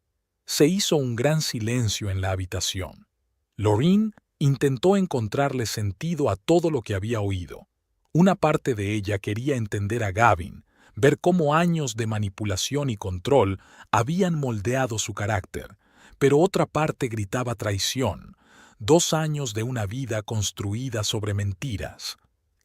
Se hizo un gran silencio en la habitación. Lorraine intentó encontrarle sentido a todo lo que había oído. Una parte de ella quería entender a Gavin, ver cómo años de manipulación y control habían moldeado su carácter, pero otra parte gritaba traición, 2 años de una vida construida sobre mentiras.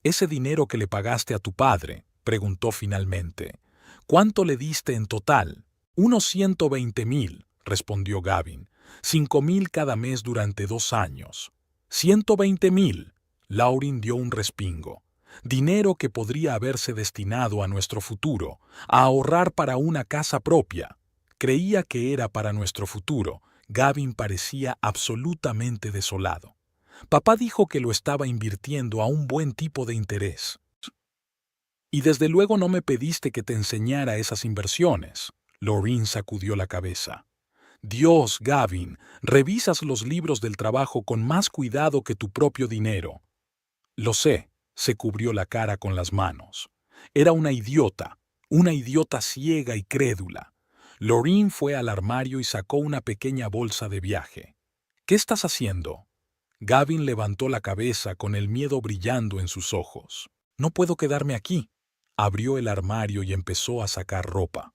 «¿Ese dinero que le pagaste a tu padre?», preguntó finalmente. «¿Cuánto le diste en total?» «Unos 120,000», respondió Gavin. 5,000 cada mes durante 2 años. «120,000», Lorraine dio un respingo. «Dinero que podría haberse destinado a nuestro futuro, a ahorrar para una casa propia». Creía que era para nuestro futuro. Gavin parecía absolutamente desolado. Papá dijo que lo estaba invirtiendo a un buen tipo de interés. «Y desde luego no me pediste que te enseñara esas inversiones». Lorraine sacudió la cabeza. «Dios, Gavin, revisas los libros del trabajo con más cuidado que tu propio dinero». «Lo sé», se cubrió la cara con las manos. Era una idiota ciega y crédula. Lorraine fue al armario y sacó una pequeña bolsa de viaje. «¿Qué estás haciendo?» Gavin levantó la cabeza con el miedo brillando en sus ojos. «No puedo quedarme aquí». Abrió el armario y empezó a sacar ropa.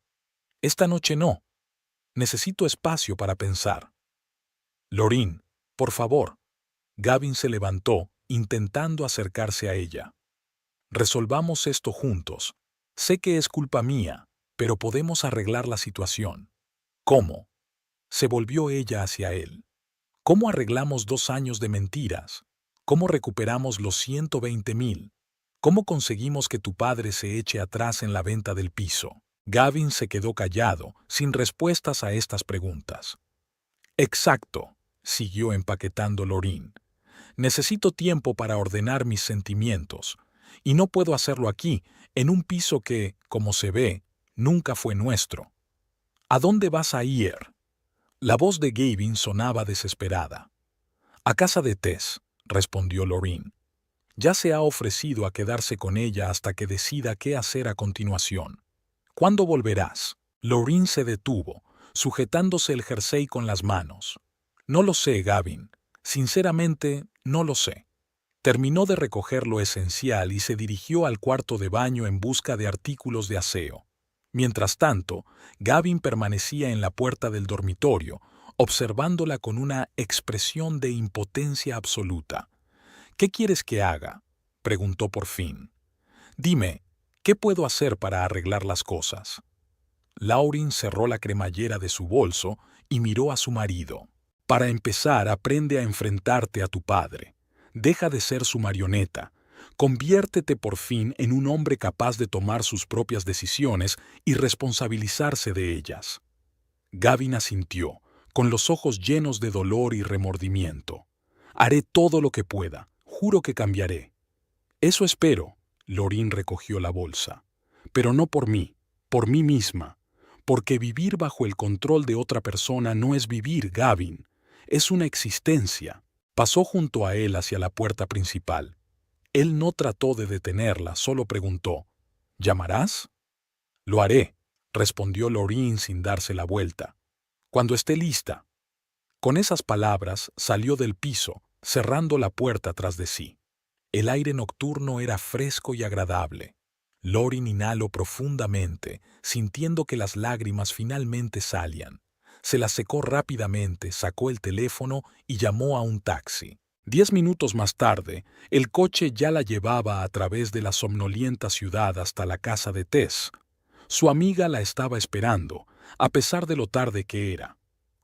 «Esta noche no. Necesito espacio para pensar». «Lorraine, Por favor. Gavin se levantó, intentando acercarse a ella. Resolvamos esto juntos. Sé que es culpa mía, pero podemos arreglar la situación. ¿Cómo? Se volvió ella hacia él. ¿Cómo arreglamos 2 años de mentiras? ¿Cómo recuperamos los 120,000? ¿Cómo conseguimos que tu padre se eche atrás en la venta del piso? Gavin se quedó callado, sin respuestas a estas preguntas. Exacto, siguió empaquetando Lorin. Necesito tiempo para ordenar mis sentimientos, y no puedo hacerlo aquí, en un piso que, como se ve, nunca fue nuestro. ¿A dónde vas a ir? La voz de Gavin sonaba desesperada. A casa de Tess, respondió Lorin. Ya se ha ofrecido a quedarse con ella hasta que decida qué hacer a continuación. ¿Cuándo volverás? Lorin se detuvo, sujetándose el jersey con las manos. No lo sé, Gavin. Sinceramente, no lo sé. Terminó de recoger lo esencial y se dirigió al cuarto de baño en busca de artículos de aseo. Mientras tanto, Gavin permanecía en la puerta del dormitorio, observándola con una expresión de impotencia absoluta. ¿Qué quieres que haga?, preguntó por fin. Dime, ¿qué puedo hacer para arreglar las cosas? Lauren cerró la cremallera de su bolso y miró a su marido. Para empezar, aprende a enfrentarte a tu padre. Deja de ser su marioneta. Conviértete por fin en un hombre capaz de tomar sus propias decisiones y responsabilizarse de ellas. Gavin asintió, con los ojos llenos de dolor y remordimiento. Haré todo lo que pueda. Juro que cambiaré. Eso espero. Lorin recogió la bolsa. Pero no por mí misma. Porque vivir bajo el control de otra persona no es vivir, Gavin. Es una existencia. Pasó junto a él hacia la puerta principal. Él no trató de detenerla, solo preguntó, ¿llamarás? Lo haré, respondió Lorin sin darse la vuelta. Cuando esté lista. Con esas palabras salió del piso, cerrando la puerta tras de sí. El aire nocturno era fresco y agradable. Lorin inhaló profundamente, sintiendo que las lágrimas finalmente salían. Se las secó rápidamente, sacó el teléfono y llamó a un taxi. 10 minutos más tarde, el coche ya la llevaba a través de la somnolienta ciudad hasta la casa de Tess. Su amiga la estaba esperando, a pesar de lo tarde que era.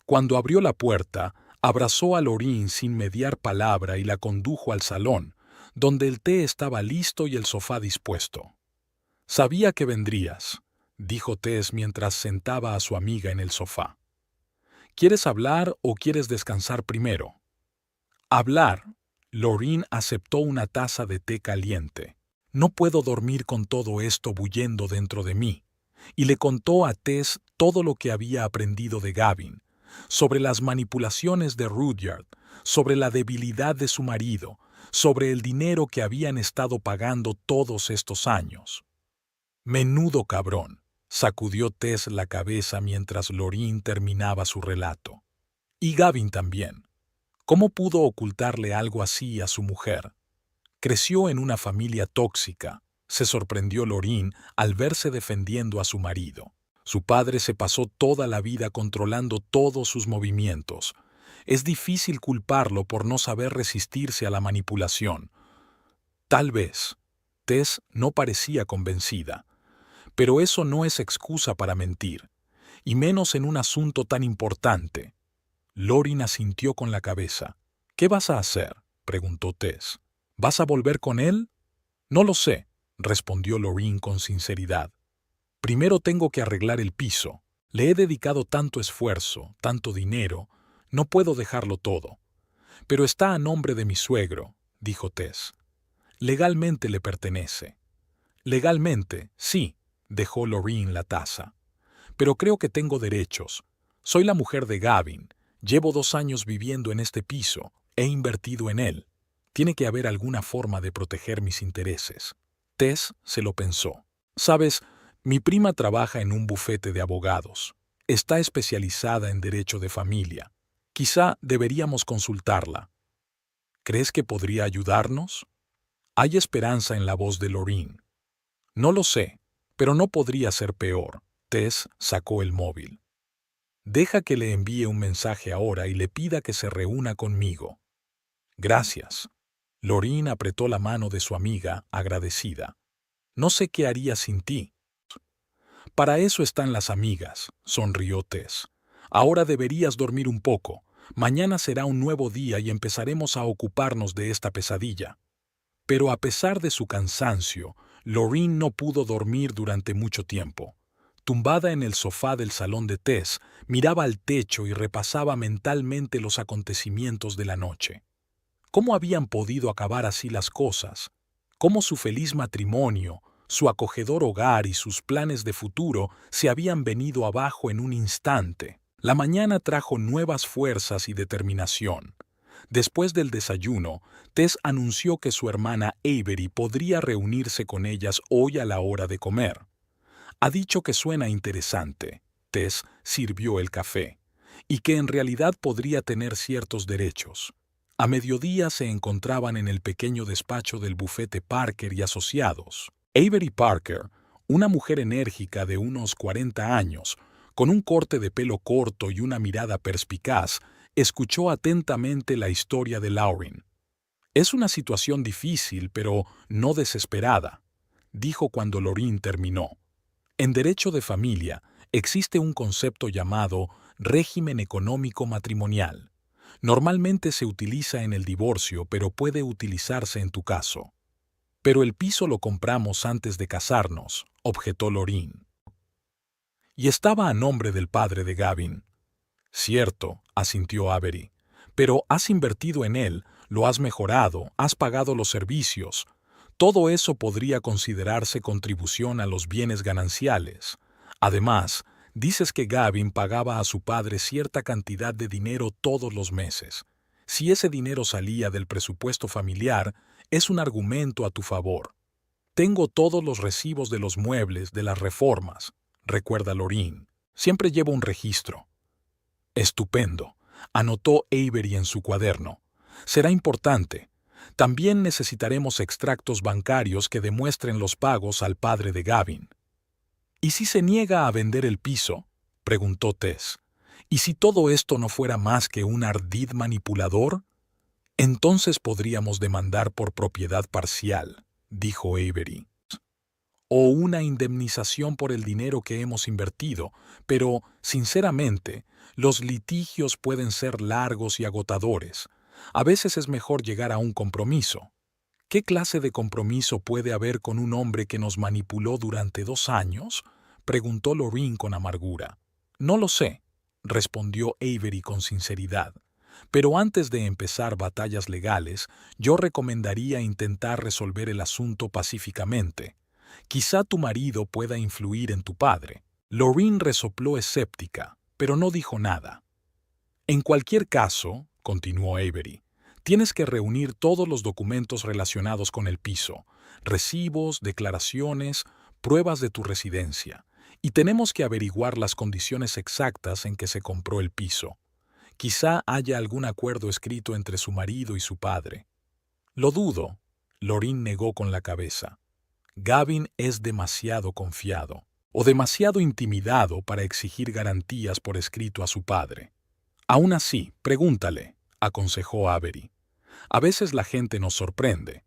Cuando abrió la puerta, abrazó a Lorin sin mediar palabra y la condujo al salón, donde el té estaba listo y el sofá dispuesto. Sabía que vendrías, dijo Tess mientras sentaba a su amiga en el sofá. ¿Quieres hablar o quieres descansar primero? Hablar. Lorin aceptó una taza de té caliente. No puedo dormir con todo esto bullendo dentro de mí. Y le contó a Tess todo lo que había aprendido de Gavin, sobre las manipulaciones de Rudyard, sobre la debilidad de su marido, sobre el dinero que habían estado pagando todos estos años. Menudo cabrón, sacudió Tess la cabeza mientras Lorin terminaba su relato. Y Gavin también. ¿Cómo pudo ocultarle algo así a su mujer? Creció en una familia tóxica, se sorprendió Lorin al verse defendiendo a su marido. Su padre se pasó toda la vida controlando todos sus movimientos. Es difícil culparlo por no saber resistirse a la manipulación. Tal vez. Tess no parecía convencida. Pero eso no es excusa para mentir, y menos en un asunto tan importante. Lorin asintió con la cabeza. ¿Qué vas a hacer?, preguntó Tess. ¿Vas a volver con él? No lo sé, respondió Lorin con sinceridad. Primero tengo que arreglar el piso. Le he dedicado tanto esfuerzo, tanto dinero, no puedo dejarlo todo. Pero está a nombre de mi suegro, dijo Tess. Legalmente le pertenece. Legalmente, sí, dejó Lorin la taza. Pero creo que tengo derechos. Soy la mujer de Gavin. Llevo 2 años viviendo en este piso. He invertido en él. Tiene que haber alguna forma de proteger mis intereses. Tess se lo pensó. Sabes, mi prima trabaja en un bufete de abogados. Está especializada en derecho de familia. Quizá deberíamos consultarla. ¿Crees que podría ayudarnos? Hay esperanza en la voz de Lorin. No lo sé, pero no podría ser peor. Tess sacó el móvil. Deja que le envíe un mensaje ahora y le pida que se reúna conmigo. Gracias. Lorraine apretó la mano de su amiga, agradecida. No sé qué haría sin ti. Para eso están las amigas, sonrió Tess. Ahora deberías dormir un poco. Mañana será un nuevo día y empezaremos a ocuparnos de esta pesadilla. Pero a pesar de su cansancio, Lorraine no pudo dormir durante mucho tiempo. Tumbada en el sofá del salón de Tess, miraba al techo y repasaba mentalmente los acontecimientos de la noche. ¿Cómo habían podido acabar así las cosas? ¿Cómo su feliz matrimonio, su acogedor hogar y sus planes de futuro se habían venido abajo en un instante? La mañana trajo nuevas fuerzas y determinación. Después del desayuno, Tess anunció que su hermana Avery podría reunirse con ellas hoy a la hora de comer. Ha dicho que suena interesante. Tess sirvió el café. Y que en realidad podría tener ciertos derechos. A mediodía se encontraban en el pequeño despacho del bufete Parker y Asociados. Avery Parker, una mujer enérgica de unos 40 años, con un corte de pelo corto y una mirada perspicaz, escuchó atentamente la historia de Lorraine. «Es una situación difícil, pero no desesperada», dijo cuando Lorraine terminó. En derecho de familia existe un concepto llamado régimen económico matrimonial. Normalmente se utiliza en el divorcio, pero puede utilizarse en tu caso. «Pero el piso lo compramos antes de casarnos», objetó Lorraine. «Y estaba a nombre del padre de Gavin». «Cierto», asintió Avery, «pero has invertido en él, lo has mejorado, has pagado los servicios. Todo eso podría considerarse contribución a los bienes gananciales. Además, dices que Gavin pagaba a su padre cierta cantidad de dinero todos los meses. Si ese dinero salía del presupuesto familiar, es un argumento a tu favor. Tengo todos los recibos de los muebles, de las reformas», recuerda Lorraine. «Siempre llevo un registro». «Estupendo», anotó Avery en su cuaderno. «Será importante. También necesitaremos extractos bancarios que demuestren los pagos al padre de Gavin». «¿Y si se niega a vender el piso?», preguntó Tess. «¿Y si todo esto no fuera más que un ardid manipulador?». «Entonces podríamos demandar por propiedad parcial», dijo Avery. «O una indemnización por el dinero que hemos invertido, pero, sinceramente, los litigios pueden ser largos y agotadores. A veces es mejor llegar a un compromiso». «¿Qué clase de compromiso puede haber con un hombre que nos manipuló durante 2 años?», preguntó Lorraine con amargura. «No lo sé», respondió Avery con sinceridad. «Pero antes de empezar batallas legales, yo recomendaría intentar resolver el asunto pacíficamente. Quizá tu marido pueda influir en tu padre». Lorraine resopló escéptica, pero no dijo nada. «En cualquier caso», continuó Avery, «tienes que reunir todos los documentos relacionados con el piso, recibos, declaraciones, pruebas de tu residencia, y tenemos que averiguar las condiciones exactas en que se compró el piso. Quizá haya algún acuerdo escrito entre su marido y su padre». «Lo dudo», Lorraine negó con la cabeza. «Gavin es demasiado confiado, o demasiado intimidado para exigir garantías por escrito a su padre». «Aún así, pregúntale», aconsejó Avery. «A veces la gente nos sorprende».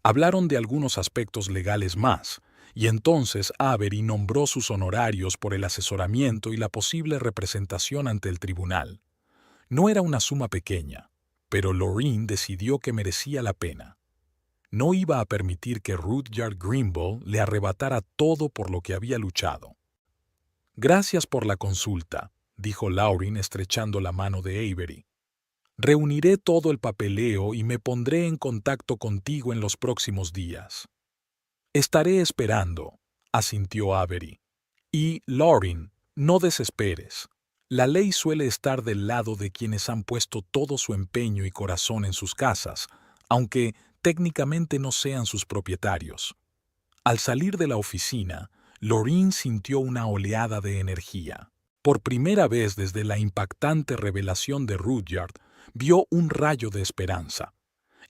Hablaron de algunos aspectos legales más, y entonces Avery nombró sus honorarios por el asesoramiento y la posible representación ante el tribunal. No era una suma pequeña, pero Lorraine decidió que merecía la pena. No iba a permitir que Rudyard Grimble le arrebatara todo por lo que había luchado. «Gracias por la consulta», dijo Lorraine estrechando la mano de Avery. «Reuniré todo el papeleo y me pondré en contacto contigo en los próximos días». «Estaré esperando», asintió Avery. «Y, Lorraine, no desesperes. La ley suele estar del lado de quienes han puesto todo su empeño y corazón en sus casas, aunque técnicamente no sean sus propietarios». Al salir de la oficina, Lorraine sintió una oleada de energía. Por primera vez desde la impactante revelación de Rudyard, vio un rayo de esperanza.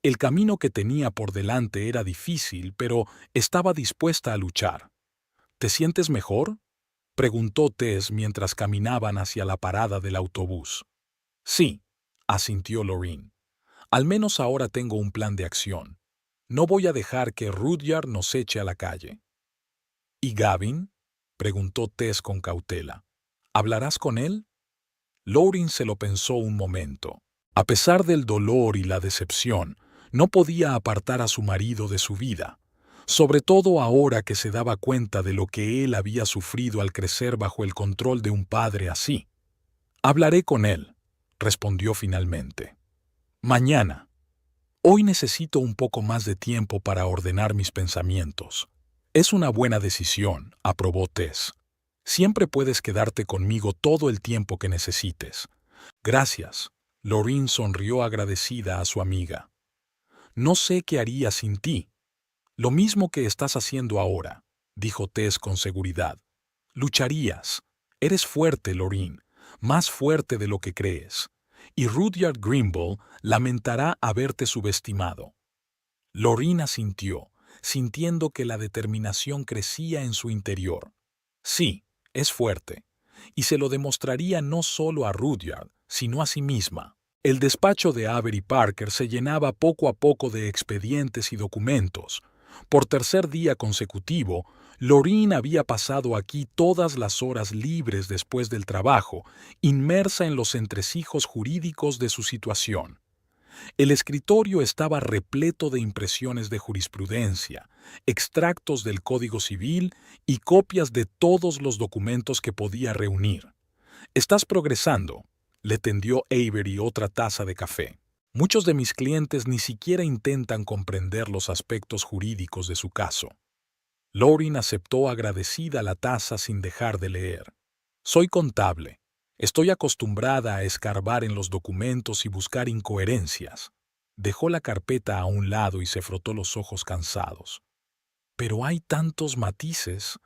El camino que tenía por delante era difícil, pero estaba dispuesta a luchar. «¿Te sientes mejor?», Preguntó Tess mientras caminaban hacia la parada del autobús. Sí, asintió Lorraine. Al menos ahora tengo un plan de acción. No voy a dejar que Rudyard nos eche a la calle. ¿Y Gavin? Preguntó Tess con cautela. ¿Hablarás con él? Lorraine se lo pensó un momento. A pesar del dolor y la decepción, no podía apartar a su marido de su vida, sobre todo ahora que se daba cuenta de lo que él había sufrido al crecer bajo el control de un padre así. Hablaré con él, respondió finalmente. Mañana. Hoy necesito un poco más de tiempo para ordenar mis pensamientos. Es una buena decisión, aprobó Tess. Siempre puedes quedarte conmigo todo el tiempo que necesites. Gracias. Lorraine sonrió agradecida a su amiga. No sé qué haría sin ti. Lo mismo que estás haciendo ahora, dijo Tess con seguridad. Lucharías. Eres fuerte, Lorraine, más fuerte de lo que crees. Y Rudyard Grimble lamentará haberte subestimado. Lorraine asintió, sintiendo que la determinación crecía en su interior. Sí, es fuerte, y se lo demostraría no solo a Rudyard, sino a sí misma. El despacho de Avery Parker se llenaba poco a poco de expedientes y documentos. Por tercer día consecutivo, Lorraine había pasado aquí todas las horas libres después del trabajo, inmersa en los entresijos jurídicos de su situación. El escritorio estaba repleto de impresiones de jurisprudencia, extractos del Código Civil y copias de todos los documentos que podía reunir. «Estás progresando», le tendió Avery otra taza de café. «Muchos de mis clientes ni siquiera intentan comprender los aspectos jurídicos de su caso». Lorraine aceptó agradecida la taza sin dejar de leer. «Soy contable. Estoy acostumbrada a escarbar en los documentos y buscar incoherencias». Dejó la carpeta a un lado y se frotó los ojos cansados. «Pero hay tantos matices.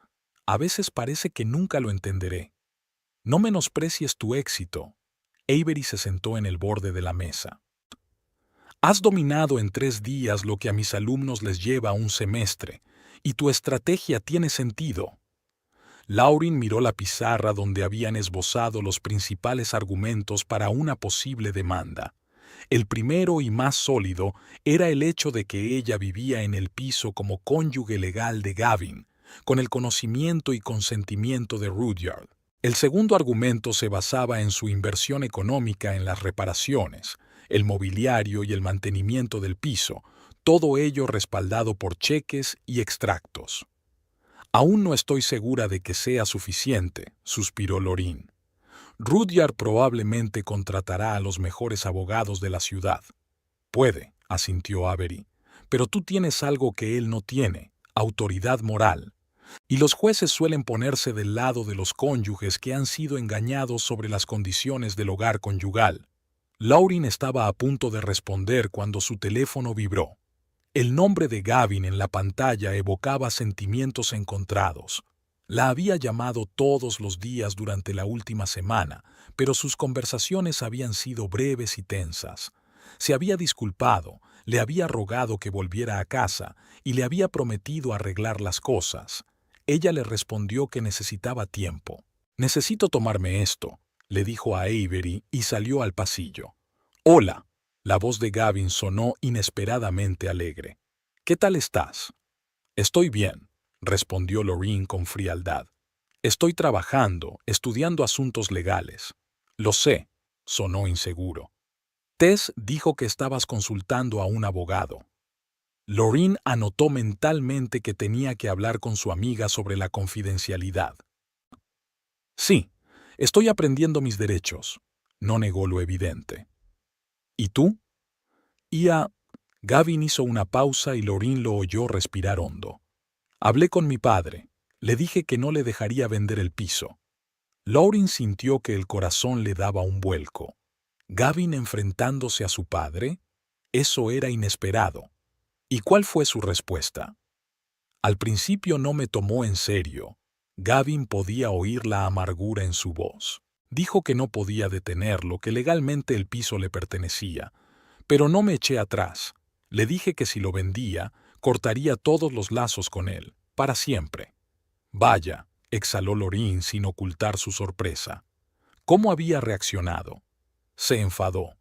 A veces parece que nunca lo entenderé». «No menosprecies tu éxito». Avery se sentó en el borde de la mesa. «Has dominado en 3 días lo que a mis alumnos les lleva un semestre, y tu estrategia tiene sentido». Lorraine miró la pizarra donde habían esbozado los principales argumentos para una posible demanda. El primero y más sólido era el hecho de que ella vivía en el piso como cónyuge legal de Gavin, con el conocimiento y consentimiento de Rudyard. El segundo argumento se basaba en su inversión económica en las reparaciones, el mobiliario y el mantenimiento del piso, todo ello respaldado por cheques y extractos. «Aún no estoy segura de que sea suficiente», suspiró Lorraine. «Rudyard probablemente contratará a los mejores abogados de la ciudad». «Puede», asintió Avery, «pero tú tienes algo que él no tiene, autoridad moral. Y los jueces suelen ponerse del lado de los cónyuges que han sido engañados sobre las condiciones del hogar conyugal». Lorraine estaba a punto de responder cuando su teléfono vibró. El nombre de Gavin en la pantalla evocaba sentimientos encontrados. La había llamado todos los días durante la última semana, pero sus conversaciones habían sido breves y tensas. Se había disculpado, le había rogado que volviera a casa y le había prometido arreglar las cosas. Ella le respondió que necesitaba tiempo. «Necesito tomarme esto», le dijo a Avery y salió al pasillo. «Hola». La voz de Gavin sonó inesperadamente alegre. «¿Qué tal estás?» «Estoy bien», respondió Lorraine con frialdad. «Estoy trabajando, estudiando asuntos legales». «Lo sé», sonó inseguro. «Tess dijo que estabas consultando a un abogado». Lorraine anotó mentalmente que tenía que hablar con su amiga sobre la confidencialidad. «Sí, estoy aprendiendo mis derechos», no negó lo evidente. «¿Y tú?» Gavin hizo una pausa y Lorraine lo oyó respirar hondo. «Hablé con mi padre. Le dije que no le dejaría vender el piso». Lorraine sintió que el corazón le daba un vuelco. ¿Gavin enfrentándose a su padre? Eso era inesperado. ¿Y cuál fue su respuesta? «Al principio no me tomó en serio». Gavin podía oír la amargura en su voz. Dijo que no podía detenerlo, que legalmente el piso le pertenecía. «Pero no me eché atrás. Le dije que si lo vendía, cortaría todos los lazos con él, para siempre». «Vaya», exhaló Lorin sin ocultar su sorpresa. ¿Cómo había reaccionado? Se enfadó.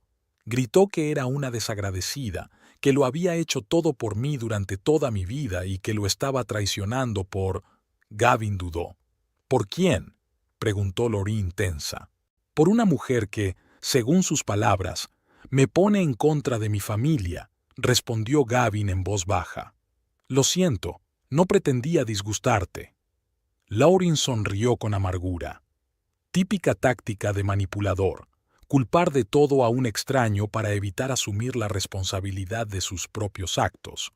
Gritó que era una desagradecida, que lo había hecho todo por mí durante toda mi vida y que lo estaba traicionando por... Gavin dudó. ¿Por quién?, preguntó Lorin tensa. Por una mujer que, según sus palabras, me pone en contra de mi familia, respondió Gavin en voz baja. Lo siento, no pretendía disgustarte. Lorin sonrió con amargura. Típica táctica de manipulador, culpar de todo a un extraño para evitar asumir la responsabilidad de sus propios actos.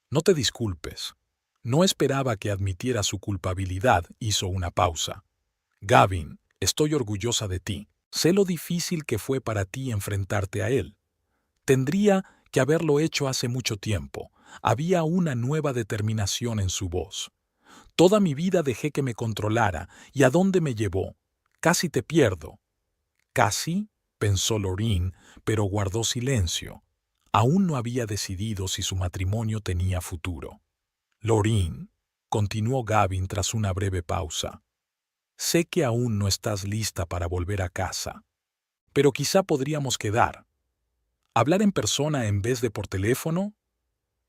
No te disculpes. No esperaba que admitiera su culpabilidad, hizo una pausa. Gavin, estoy orgullosa de ti. Sé lo difícil que fue para ti enfrentarte a él. Tendría que haberlo hecho hace mucho tiempo. Había una nueva determinación en su voz. Toda mi vida dejé que me controlara, ¿y a dónde me llevó? Casi te pierdo. Casi, pensó Lorin, pero guardó silencio. Aún no había decidido si su matrimonio tenía futuro. Lorin, continuó Gavin tras una breve pausa. Sé que aún no estás lista para volver a casa, pero quizá podríamos quedar. ¿Hablar en persona en vez de por teléfono?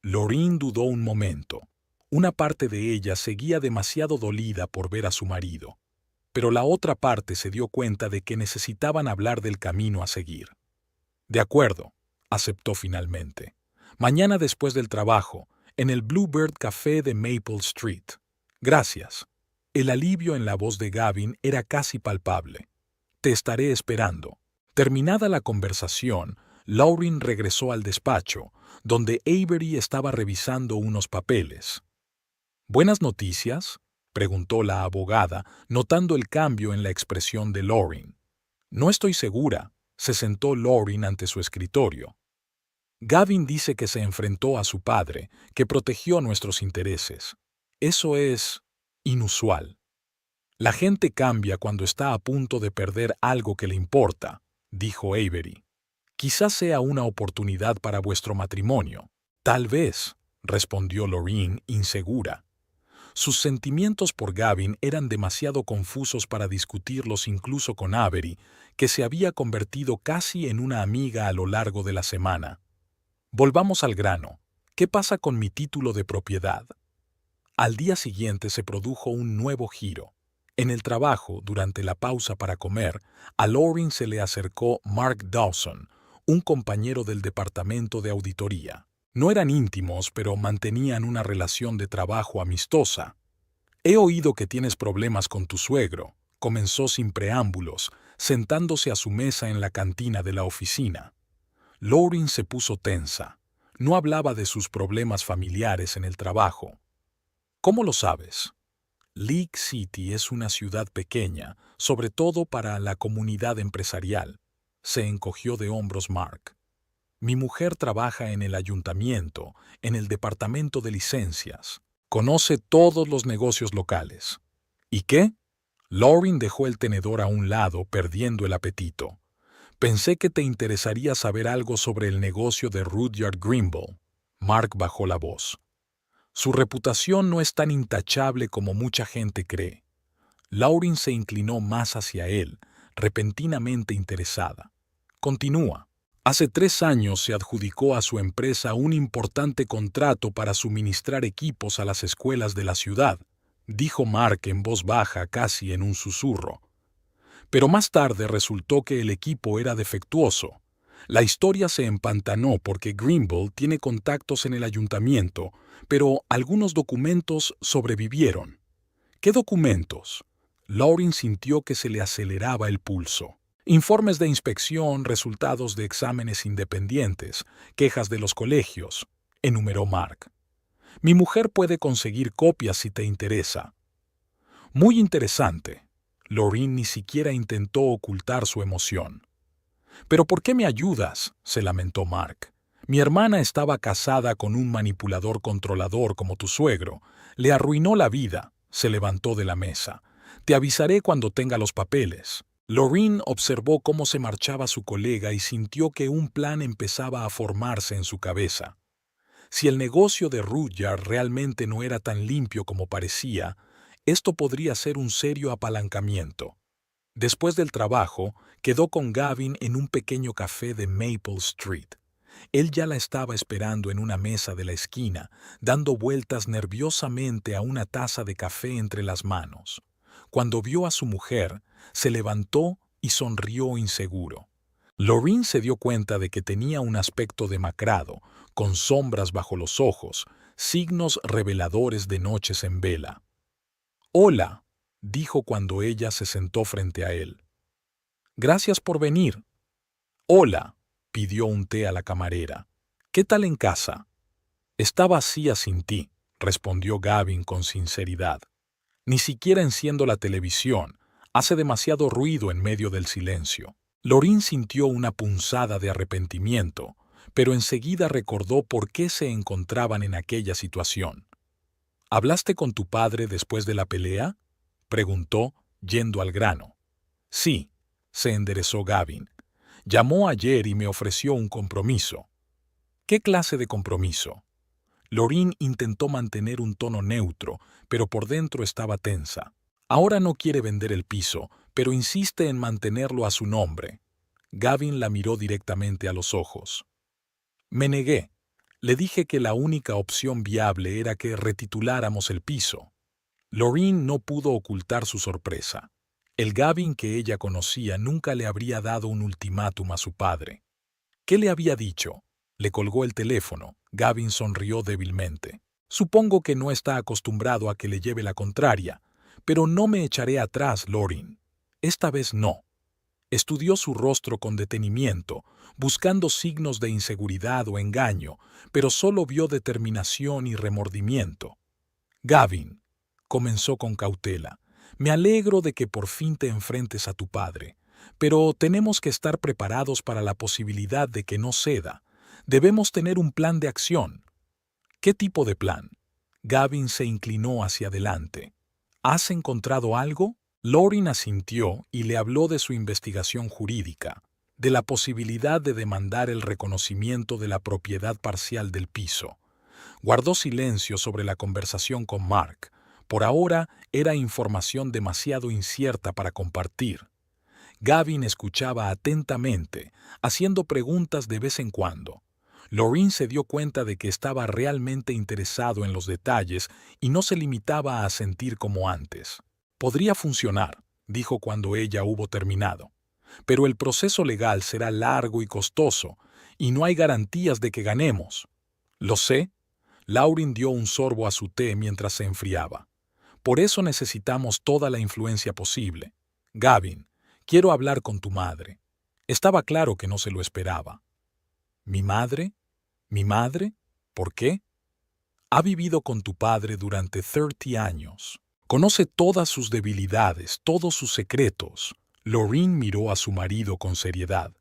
Lorin dudó un momento. Una parte de ella seguía demasiado dolida por ver a su marido, pero la otra parte se dio cuenta de que necesitaban hablar del camino a seguir. De acuerdo, aceptó finalmente. Mañana después del trabajo, en el Bluebird Café de Maple Street. Gracias. El alivio en la voz de Gavin era casi palpable. Te estaré esperando. Terminada la conversación, Lorin regresó al despacho, donde Avery estaba revisando unos papeles. ¿Buenas noticias?, preguntó la abogada, notando el cambio en la expresión de Lorin. No estoy segura, se sentó Lorin ante su escritorio. Gavin dice que se enfrentó a su padre, que protegió nuestros intereses. Eso es inusual. La gente cambia cuando está a punto de perder algo que le importa, dijo Avery. Quizás sea una oportunidad para vuestro matrimonio. Tal vez, respondió Lorin, insegura. Sus sentimientos por Gavin eran demasiado confusos para discutirlos incluso con Avery, que se había convertido casi en una amiga a lo largo de la semana. Volvamos al grano. ¿Qué pasa con mi título de propiedad? Al día siguiente se produjo un nuevo giro. En el trabajo, durante la pausa para comer, a Lorin se le acercó Mark Dawson, un compañero del departamento de auditoría. No eran íntimos, pero mantenían una relación de trabajo amistosa. He oído que tienes problemas con tu suegro, comenzó sin preámbulos, sentándose a su mesa en la cantina de la oficina. Lorin se puso tensa. No hablaba de sus problemas familiares en el trabajo. ¿Cómo lo sabes? League City es una ciudad pequeña, sobre todo para la comunidad empresarial. Se encogió de hombros Mark. Mi mujer trabaja en el ayuntamiento, en el departamento de licencias. Conoce todos los negocios locales. ¿Y qué? Lorin dejó el tenedor a un lado, perdiendo el apetito. Pensé que te interesaría saber algo sobre el negocio de Rudyard Grimble. Mark bajó la voz. Su reputación no es tan intachable como mucha gente cree. Lorin se inclinó más hacia él, repentinamente interesada. Continúa. Hace 3 años se adjudicó a su empresa un importante contrato para suministrar equipos a las escuelas de la ciudad, dijo Mark en voz baja, casi en un susurro. Pero más tarde resultó que el equipo era defectuoso. La historia se empantanó porque Grimble tiene contactos en el ayuntamiento, pero algunos documentos sobrevivieron. ¿Qué documentos? Lorin sintió que se le aceleraba el pulso. Informes de inspección, resultados de exámenes independientes, quejas de los colegios, enumeró Mark. Mi mujer puede conseguir copias si te interesa. Muy interesante. Lorin ni siquiera intentó ocultar su emoción. ¿Pero por qué me ayudas?, se lamentó Mark. Mi hermana estaba casada con un manipulador controlador como tu suegro. Le arruinó la vida. Se levantó de la mesa. Te avisaré cuando tenga los papeles. Lorin observó cómo se marchaba su colega y sintió que un plan empezaba a formarse en su cabeza. Si el negocio de Rudyard realmente no era tan limpio como parecía, Esto podría ser un serio apalancamiento. Después del trabajo, quedó con Gavin en un pequeño café de Maple Street. Él ya la estaba esperando en una mesa de la esquina, dando vueltas nerviosamente a una taza de café entre las manos. Cuando vio a su mujer, se levantó y sonrió inseguro. Lorraine se dio cuenta de que tenía un aspecto demacrado, con sombras bajo los ojos, signos reveladores de noches en vela. «Hola», dijo cuando ella se sentó frente a él. «Gracias por venir». «Hola», pidió un té a la camarera. «¿Qué tal en casa?» «Está vacía sin ti», respondió Gavin con sinceridad. «Ni siquiera enciendo la televisión. Hace demasiado ruido en medio del silencio». Lorraine sintió una punzada de arrepentimiento, pero enseguida recordó por qué se encontraban en aquella situación. «¿Hablaste con tu padre después de la pelea?», preguntó, yendo al grano. «Sí», se enderezó Gavin. «Llamó ayer y me ofreció un compromiso». «¿Qué clase de compromiso?». Lorraine intentó mantener un tono neutro, pero por dentro estaba tensa. Ahora no quiere vender el piso, pero insiste en mantenerlo a su nombre. Gavin la miró directamente a los ojos. «Me negué. Le dije que la única opción viable era que retituláramos el piso». Lorraine no pudo ocultar su sorpresa. El Gavin que ella conocía nunca le habría dado un ultimátum a su padre. ¿Qué le había dicho? Le colgó el teléfono. Gavin sonrió débilmente. «Supongo que no está acostumbrado a que le lleve la contraria, pero no me echaré atrás, Lorraine. Esta vez no». Estudió su rostro con detenimiento, buscando signos de inseguridad o engaño, pero solo vio determinación y remordimiento. «Gavin», comenzó con cautela, «me alegro de que por fin te enfrentes a tu padre, pero tenemos que estar preparados para la posibilidad de que no ceda. Debemos tener un plan de acción». «¿Qué tipo de plan?». Gavin se inclinó hacia adelante. «¿Has encontrado algo?». Lorraine asintió y le habló de su investigación jurídica, de la posibilidad de demandar el reconocimiento de la propiedad parcial del piso. Guardó silencio sobre la conversación con Mark. Por ahora era información demasiado incierta para compartir. Gavin escuchaba atentamente, haciendo preguntas de vez en cuando. Lorraine se dio cuenta de que estaba realmente interesado en los detalles y no se limitaba a asentir como antes. «Podría funcionar», dijo cuando ella hubo terminado. «Pero el proceso legal será largo y costoso, y no hay garantías de que ganemos». «Lo sé». Lorraine dio un sorbo a su té mientras se enfriaba. «Por eso necesitamos toda la influencia posible. Gavin, quiero hablar con tu madre». Estaba claro que no se lo esperaba. «¿Mi madre? ¿Mi madre? ¿Por qué?». «Ha vivido con tu padre durante 30 años. Conoce todas sus debilidades, todos sus secretos». Lorraine miró a su marido con seriedad.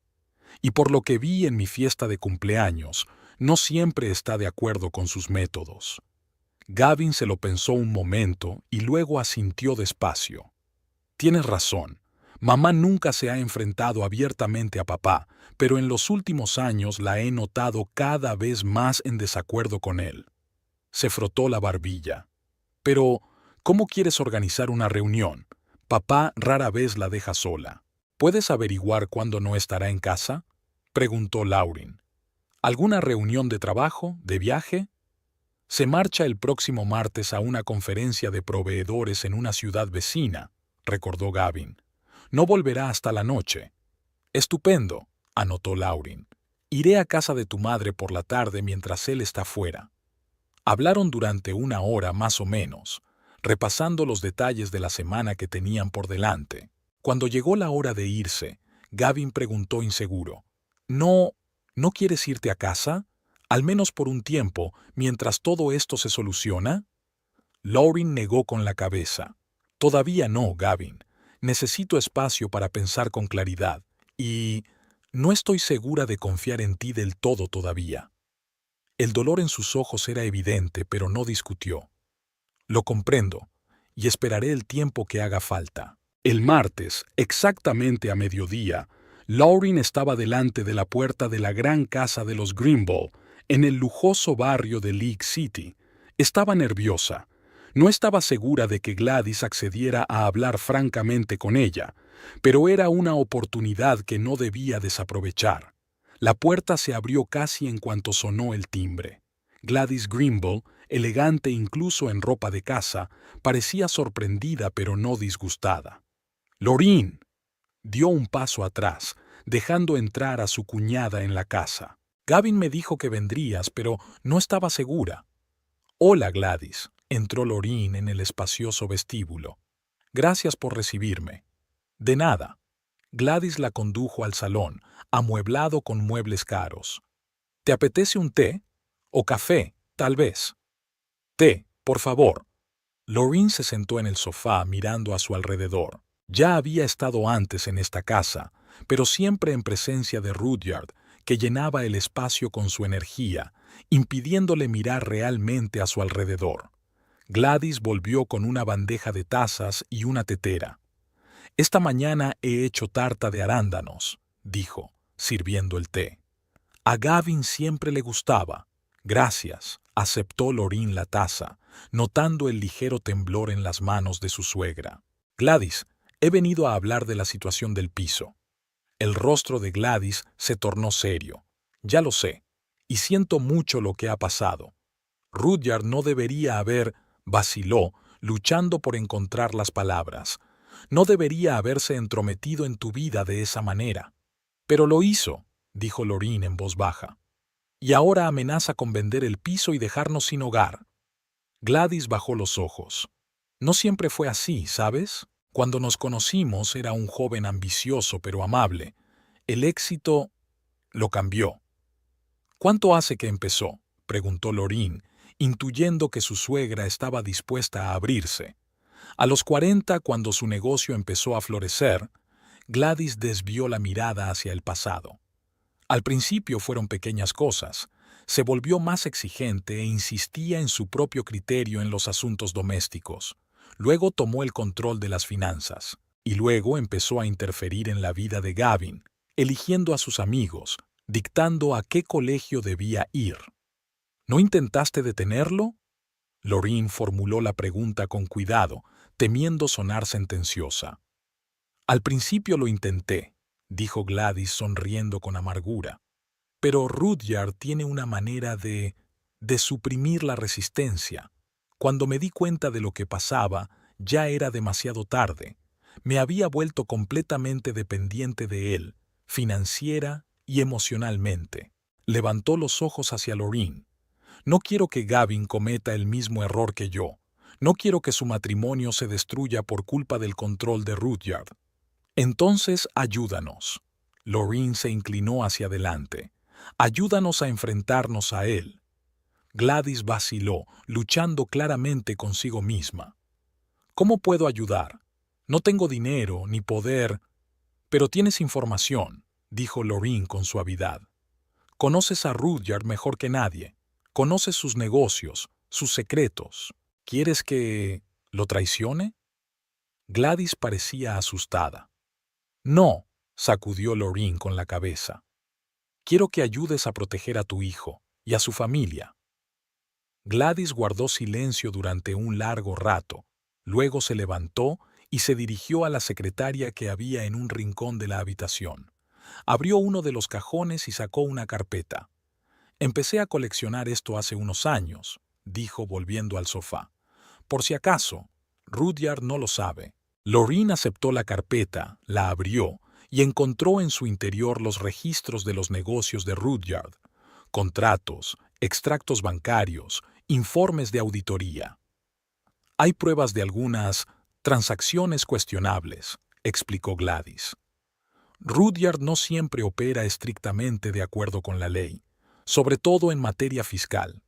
«Y por lo que vi en mi fiesta de cumpleaños, no siempre está de acuerdo con sus métodos». Gavin se lo pensó un momento y luego asintió despacio. «Tienes razón. Mamá nunca se ha enfrentado abiertamente a papá, pero en los últimos años la he notado cada vez más en desacuerdo con él». Se frotó la barbilla. «Pero, ¿cómo quieres organizar una reunión? Papá rara vez la deja sola». «¿Puedes averiguar cuándo no estará en casa?», preguntó Lorraine. «¿Alguna reunión de trabajo, de viaje?». «Se marcha el próximo martes a una conferencia de proveedores en una ciudad vecina», recordó Gavin. «No volverá hasta la noche». «Estupendo», anotó Lorraine. «Iré a casa de tu madre por la tarde mientras él está fuera». Hablaron durante 1 hora más o menos, repasando los detalles de la semana que tenían por delante. Cuando llegó la hora de irse, Gavin preguntó inseguro: «¿No quieres irte a casa? Al menos por un tiempo, mientras todo esto se soluciona». Lorraine negó con la cabeza. «Todavía no, Gavin. Necesito espacio para pensar con claridad, y no estoy segura de confiar en ti del todo todavía». El dolor en sus ojos era evidente, pero no discutió. «Lo comprendo, y esperaré el tiempo que haga falta». El martes, exactamente a mediodía, Lorraine estaba delante de la puerta de la gran casa de los Greenball, en el lujoso barrio de League City. Estaba nerviosa. No estaba segura de que Gladys accediera a hablar francamente con ella, pero era una oportunidad que no debía desaprovechar. La puerta se abrió casi en cuanto sonó el timbre. Gladys Grimble, elegante incluso en ropa de casa, parecía sorprendida pero no disgustada. «Loreen», dio un paso atrás, dejando entrar a su cuñada en la casa. «Gavin me dijo que vendrías, pero no estaba segura». «Hola, Gladys», entró Loreen en el espacioso vestíbulo. «Gracias por recibirme». «De nada». Gladys la condujo al salón, amueblado con muebles caros. «¿Te apetece un té? ¿O café, tal vez?» «Té, por favor». Loreen se sentó en el sofá mirando a su alrededor. Ya había estado antes en esta casa, pero siempre en presencia de Rudyard, que llenaba el espacio con su energía, impidiéndole mirar realmente a su alrededor. Gladys volvió con una bandeja de tazas y una tetera. «Esta mañana he hecho tarta de arándanos», dijo, sirviendo el té. «A Gavin siempre le gustaba». «Gracias», aceptó Loreen la taza, notando el ligero temblor en las manos de su suegra. «Gladys, he venido a hablar de la situación del piso». El rostro de Gladys se tornó serio. «Ya lo sé, y siento mucho lo que ha pasado. Rudyard no debería haber», vaciló, luchando por encontrar las palabras. «No debería haberse entrometido en tu vida de esa manera». «Pero lo hizo», dijo Loreen en voz baja. «Y ahora amenaza con vender el piso y dejarnos sin hogar». Gladys bajó los ojos. «No siempre fue así, ¿sabes? Cuando nos conocimos era un joven ambicioso pero amable. El éxito lo cambió». «¿Cuánto hace que empezó?», preguntó Loreen, intuyendo que su suegra estaba dispuesta a abrirse. A los 40, cuando su negocio empezó a florecer, Gladys desvió la mirada hacia el pasado. Al principio fueron pequeñas cosas. Se volvió más exigente e insistía en su propio criterio en los asuntos domésticos. Luego tomó el control de las finanzas. Y luego empezó a interferir en la vida de Gavin, eligiendo a sus amigos, dictando a qué colegio debía ir. «¿No intentaste detenerlo?», Loreen formuló la pregunta con cuidado, temiendo sonar sentenciosa. «Al principio lo intenté», dijo Gladys sonriendo con amargura. «Pero Rudyard tiene una manera de suprimir la resistencia. Cuando me di cuenta de lo que pasaba, ya era demasiado tarde. Me había vuelto completamente dependiente de él, financiera y emocionalmente». Levantó los ojos hacia Loreen. «No quiero que Gavin cometa el mismo error que yo. No quiero que su matrimonio se destruya por culpa del control de Rudyard. Entonces, ayúdanos». Loreen se inclinó hacia adelante. «Ayúdanos a enfrentarnos a él». Gladys vaciló, luchando claramente consigo misma. «¿Cómo puedo ayudar? No tengo dinero ni poder». «Pero tienes información», dijo Loreen con suavidad. «Conoces a Rudyard mejor que nadie. Conoces sus negocios, sus secretos. ¿Quieres que lo traicione?». Gladys parecía asustada. «No», sacudió Loreen con la cabeza. «Quiero que ayudes a proteger a tu hijo y a su familia». Gladys guardó silencio durante un largo rato. Luego se levantó y se dirigió a la secretaria que había en un rincón de la habitación. Abrió uno de los cajones y sacó una carpeta. «Empecé a coleccionar esto hace unos años», dijo volviendo al sofá. «Por si acaso, Rudyard no lo sabe». Loreen aceptó la carpeta, la abrió y encontró en su interior los registros de los negocios de Rudyard, contratos, extractos bancarios, informes de auditoría. «Hay pruebas de algunas transacciones cuestionables», explicó Gladys. «Rudyard no siempre opera estrictamente de acuerdo con la ley, sobre todo en materia fiscal».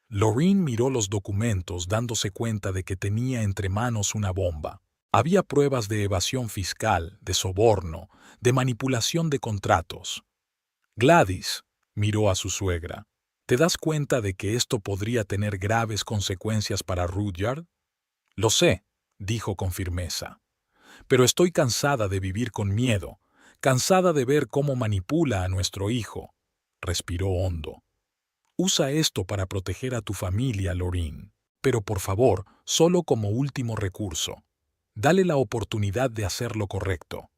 Loreen miró los documentos dándose cuenta de que tenía entre manos una bomba. Había pruebas de evasión fiscal, de soborno, de manipulación de contratos. «Gladys», miró a su suegra, «¿te das cuenta de que esto podría tener graves consecuencias para Rudyard?» «Lo sé», dijo con firmeza. «Pero estoy cansada de vivir con miedo, cansada de ver cómo manipula a nuestro hijo». Respiró hondo. «Usa esto para proteger a tu familia, Loreen». pero por favor, solo como último recurso. Dale la oportunidad de hacer lo correcto.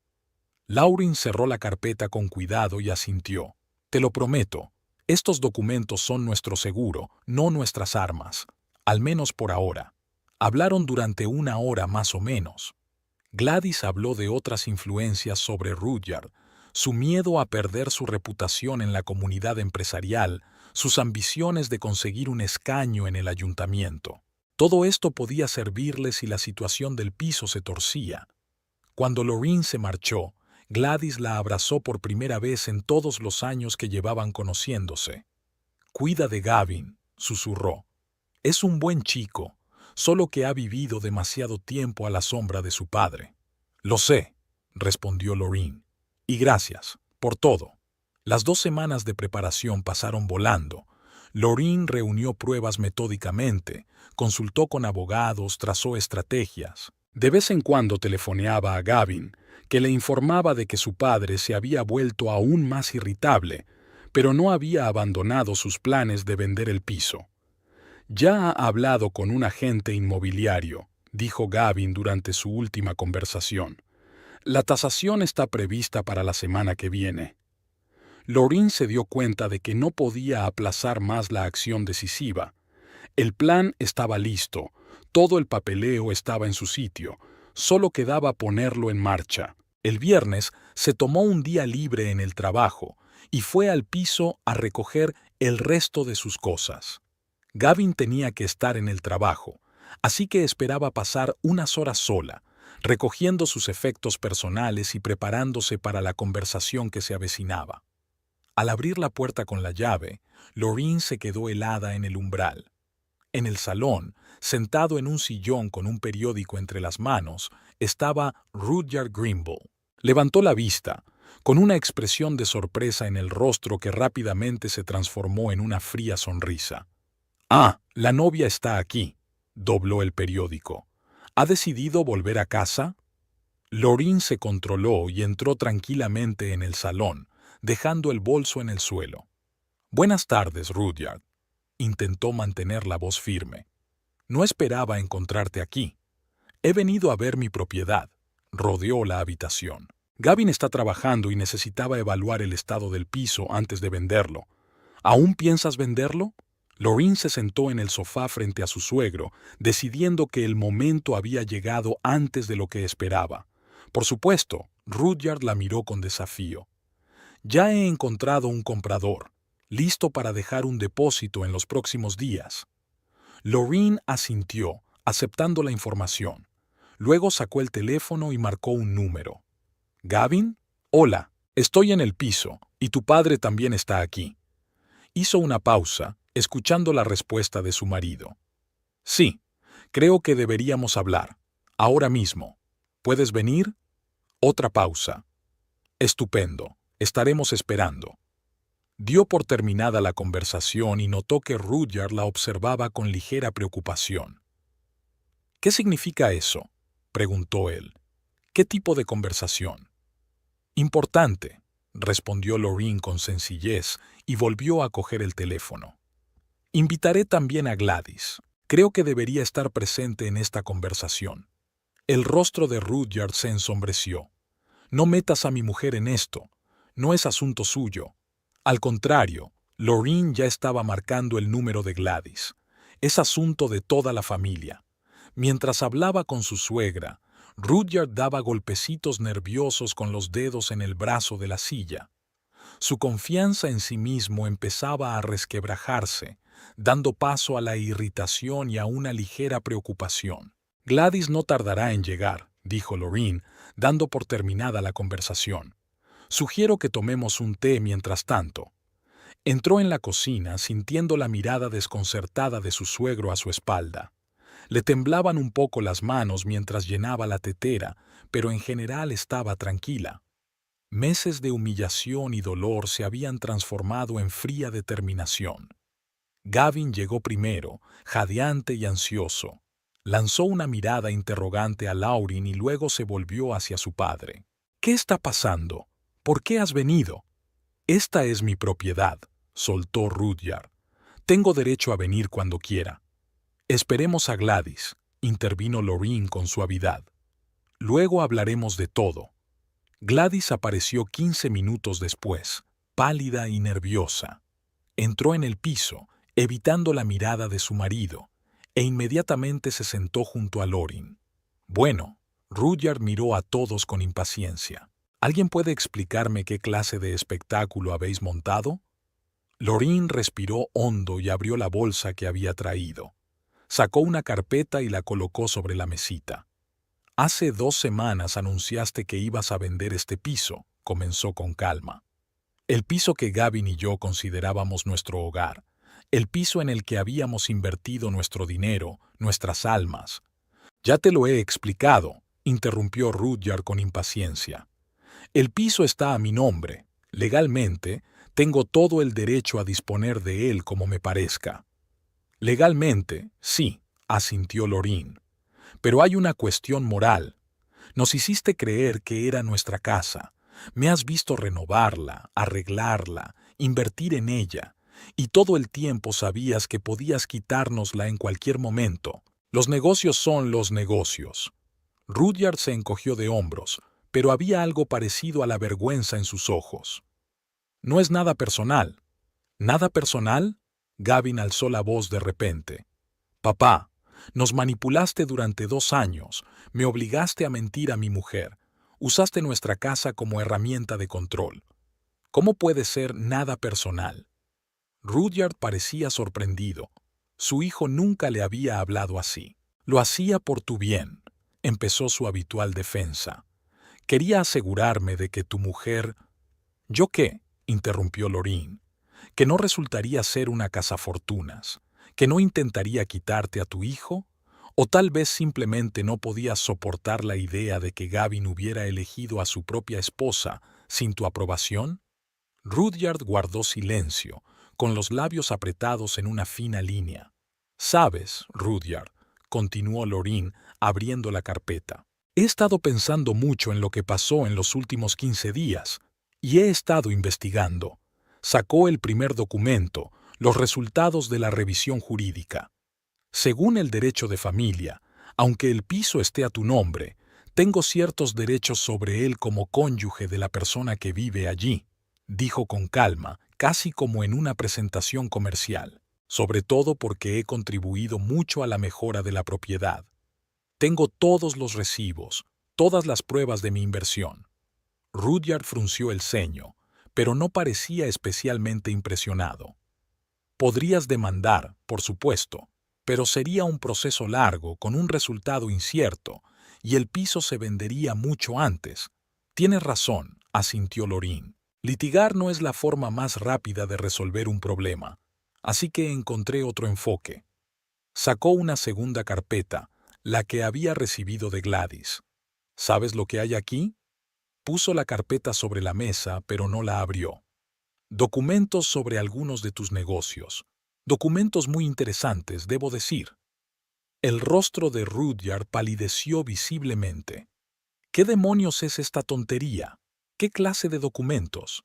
Lauren cerró la carpeta con cuidado y asintió. Te lo prometo, estos documentos son nuestro seguro, no nuestras armas. Al menos por ahora. Hablaron durante 1 hora más o menos. Gladys habló de otras influencias sobre Rudyard, su miedo a perder su reputación en la comunidad empresarial, sus ambiciones de conseguir un escaño en el ayuntamiento. Todo esto podía servirle si la situación del piso se torcía. Cuando Lorraine se marchó, Gladys la abrazó por primera vez en todos los años que llevaban conociéndose. «Cuida de Gavin», susurró. «Es un buen chico, solo que ha vivido demasiado tiempo a la sombra de su padre». «Lo sé», respondió Lorraine. «Y gracias, por todo». Las 2 semanas de preparación pasaron volando. Lorraine reunió pruebas metódicamente, consultó con abogados, trazó estrategias. De vez en cuando telefoneaba a Gavin, que le informaba de que su padre se había vuelto aún más irritable, pero no había abandonado sus planes de vender el piso. «Ya ha hablado con un agente inmobiliario», dijo Gavin durante su última conversación. «La tasación está prevista para la semana que viene». Lorraine se dio cuenta de que no podía aplazar más la acción decisiva. El plan estaba listo, todo el papeleo estaba en su sitio, solo quedaba ponerlo en marcha. El viernes se tomó un día libre en el trabajo y fue al piso a recoger el resto de sus cosas. Gavin tenía que estar en el trabajo, así que esperaba pasar unas horas sola, recogiendo sus efectos personales y preparándose para la conversación que se avecinaba. Al abrir la puerta con la llave, Lorraine se quedó helada en el umbral. En el salón, sentado en un sillón con un periódico entre las manos, estaba Rudyard Grimble. Levantó la vista, con una expresión de sorpresa en el rostro que rápidamente se transformó en una fría sonrisa. «Ah, la novia está aquí», dobló el periódico. «¿Ha decidido volver a casa?» Lorraine se controló y entró tranquilamente en el salón, dejando el bolso en el suelo. «Buenas tardes, Rudyard». Intentó mantener la voz firme. «No esperaba encontrarte aquí. He venido a ver mi propiedad». Rodeó la habitación. Gavin está trabajando y necesitaba evaluar el estado del piso antes de venderlo. ¿Aún piensas venderlo? Lorraine se sentó en el sofá frente a su suegro, decidiendo que el momento había llegado antes de lo que esperaba. Por supuesto, Rudyard la miró con desafío. «Ya he encontrado un comprador, listo para dejar un depósito en los próximos días». Lorraine asintió, aceptando la información. Luego sacó el teléfono y marcó un número. «¿Gavin? Hola, estoy en el piso, y tu padre también está aquí». Hizo una pausa, escuchando la respuesta de su marido. «Sí, creo que deberíamos hablar. Ahora mismo. ¿Puedes venir?» Otra pausa. «Estupendo. Estaremos esperando». Dio por terminada la conversación y notó que Rudyard la observaba con ligera preocupación. «¿Qué significa eso?», preguntó él. «¿Qué tipo de conversación?» «Importante», respondió Lorraine con sencillez y volvió a coger el teléfono. «Invitaré también a Gladys. Creo que debería estar presente en esta conversación». El rostro de Rudyard se ensombreció. «No metas a mi mujer en esto. No es asunto suyo». Al contrario, Lorraine ya estaba marcando el número de Gladys. Es asunto de toda la familia. Mientras hablaba con su suegra, Rudyard daba golpecitos nerviosos con los dedos en el brazo de la silla. Su confianza en sí mismo empezaba a resquebrajarse, dando paso a la irritación y a una ligera preocupación. «Gladys no tardará en llegar», dijo Lorraine, dando por terminada la conversación. «Sugiero que tomemos un té mientras tanto». Entró en la cocina sintiendo la mirada desconcertada de su suegro a su espalda. Le temblaban un poco las manos mientras llenaba la tetera, pero en general estaba tranquila. Meses de humillación y dolor se habían transformado en fría determinación. Gavin llegó primero, jadeante y ansioso. Lanzó una mirada interrogante a Lauren y luego se volvió hacia su padre. «¿Qué está pasando? ¿Por qué has venido?» «Esta es mi propiedad», soltó Rudyard. «Tengo derecho a venir cuando quiera». Esperemos a Gladys, intervino Lorraine con suavidad. Luego hablaremos de todo. Gladys apareció 15 minutos después, pálida y nerviosa. Entró en el piso, evitando la mirada de su marido, e inmediatamente se sentó junto a Lorraine. Bueno, Rudyard miró a todos con impaciencia. ¿Alguien puede explicarme qué clase de espectáculo habéis montado? Lorraine respiró hondo y abrió la bolsa que había traído. Sacó una carpeta y la colocó sobre la mesita. Hace 2 semanas anunciaste que ibas a vender este piso, comenzó con calma. El piso que Gavin y yo considerábamos nuestro hogar, el piso en el que habíamos invertido nuestro dinero, nuestras almas. Ya te lo he explicado, interrumpió Rudyard con impaciencia. El piso está a mi nombre. Legalmente, tengo todo el derecho a disponer de él como me parezca. Legalmente, sí, asintió Lorraine. Pero hay una cuestión moral. Nos hiciste creer que era nuestra casa. Me has visto renovarla, arreglarla, invertir en ella, y todo el tiempo sabías que podías quitárnosla en cualquier momento. Los negocios son los negocios. Rudyard se encogió de hombros, pero había algo parecido a la vergüenza en sus ojos. No es nada personal. ¿Nada personal? Gavin alzó la voz de repente. Papá, nos manipulaste durante 2 años, me obligaste a mentir a mi mujer, usaste nuestra casa como herramienta de control. ¿Cómo puede ser nada personal? Rudyard parecía sorprendido. Su hijo nunca le había hablado así. Lo hacía por tu bien, empezó su habitual defensa. Quería asegurarme de que tu mujer... ¿Yo qué? Interrumpió Lorraine. Que no resultaría ser una cazafortunas, que no intentaría quitarte a tu hijo, o tal vez simplemente no podías soportar la idea de que Gavin hubiera elegido a su propia esposa sin tu aprobación. Rudyard guardó silencio, con los labios apretados en una fina línea. Sabes, Rudyard, continuó Lorraine, abriendo la carpeta. He estado pensando mucho en lo que pasó en los últimos 15 días, y he estado investigando. Sacó el primer documento, los resultados de la revisión jurídica. Según el derecho de familia, aunque el piso esté a tu nombre, tengo ciertos derechos sobre él como cónyuge de la persona que vive allí, dijo con calma, casi como en una presentación comercial, sobre todo porque he contribuido mucho a la mejora de la propiedad. Tengo todos los recibos, todas las pruebas de mi inversión. Rudyard frunció el ceño, pero no parecía especialmente impresionado. Podrías demandar, por supuesto, pero sería un proceso largo con un resultado incierto, y el piso se vendería mucho antes. Tienes razón, asintió Lorraine. Litigar no es la forma más rápida de resolver un problema, así que encontré otro enfoque. Sacó una segunda carpeta, la que había recibido de Gladys. ¿Sabes lo que hay aquí? Puso la carpeta sobre la mesa, pero no la abrió. Documentos sobre algunos de tus negocios. Documentos muy interesantes, debo decir. El rostro de Rudyard palideció visiblemente. ¿Qué demonios es esta tontería? ¿Qué clase de documentos?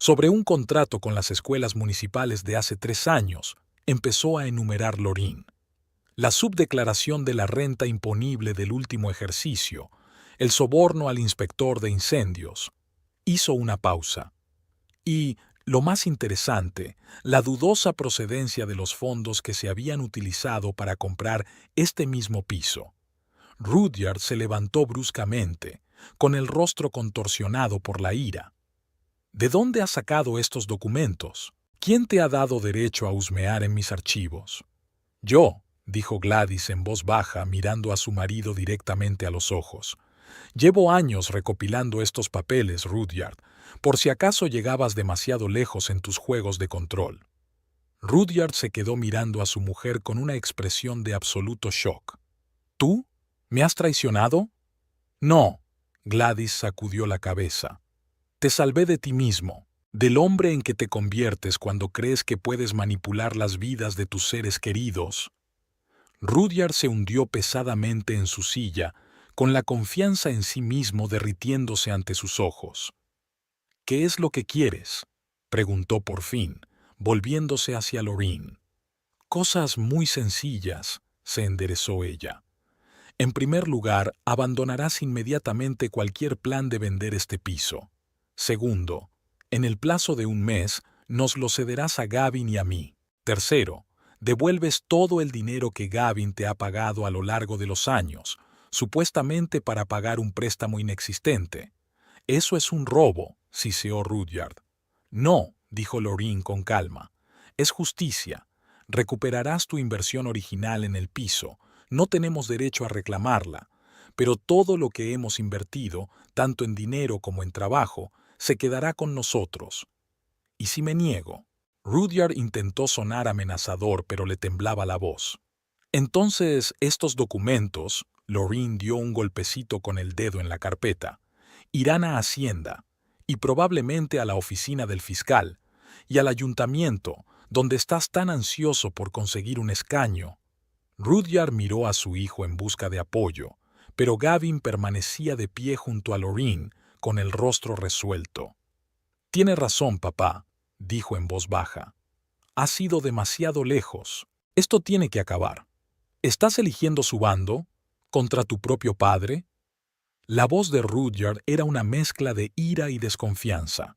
Sobre un contrato con las escuelas municipales de hace 3 años, empezó a enumerar Lorraine. La subdeclaración de la renta imponible del último ejercicio, el soborno al inspector de incendios. Hizo una pausa. Y, lo más interesante, la dudosa procedencia de los fondos que se habían utilizado para comprar este mismo piso. Rudyard se levantó bruscamente, con el rostro contorsionado por la ira. ¿De dónde has sacado estos documentos? ¿Quién te ha dado derecho a husmear en mis archivos? Yo, dijo Gladys en voz baja, mirando a su marido directamente a los ojos. Llevo años recopilando estos papeles, Rudyard, por si acaso llegabas demasiado lejos en tus juegos de control. Rudyard se quedó mirando a su mujer con una expresión de absoluto shock. ¿Tú? ¿Me has traicionado? No, Gladys sacudió la cabeza. Te salvé de ti mismo, del hombre en que te conviertes cuando crees que puedes manipular las vidas de tus seres queridos. Rudyard se hundió pesadamente en su silla, con la confianza en sí mismo derritiéndose ante sus ojos. ¿Qué es lo que quieres?, preguntó por fin, volviéndose hacia Lorraine. Cosas muy sencillas, se enderezó ella. En primer lugar, abandonarás inmediatamente cualquier plan de vender este piso. Segundo, en el plazo de un mes, nos lo cederás a Gavin y a mí. Tercero, devuelves todo el dinero que Gavin te ha pagado a lo largo de los años, supuestamente para pagar un préstamo inexistente. Eso es un robo, siseó Rudyard. No, dijo Lorraine con calma. Es justicia. Recuperarás tu inversión original en el piso. No tenemos derecho a reclamarla, pero todo lo que hemos invertido, tanto en dinero como en trabajo, se quedará con nosotros. ¿Y si me niego? Rudyard intentó sonar amenazador, pero le temblaba la voz. Entonces, estos documentos, Lorraine dio un golpecito con el dedo en la carpeta, irán a Hacienda, y probablemente a la oficina del fiscal, y al ayuntamiento, donde estás tan ansioso por conseguir un escaño. Rudyard miró a su hijo en busca de apoyo, pero Gavin permanecía de pie junto a Lorraine, con el rostro resuelto. «Tiene razón, papá», dijo en voz baja. «Has ido demasiado lejos. Esto tiene que acabar. ¿Estás eligiendo su bando? ¿Contra tu propio padre?» La voz de Rudyard era una mezcla de ira y desconfianza.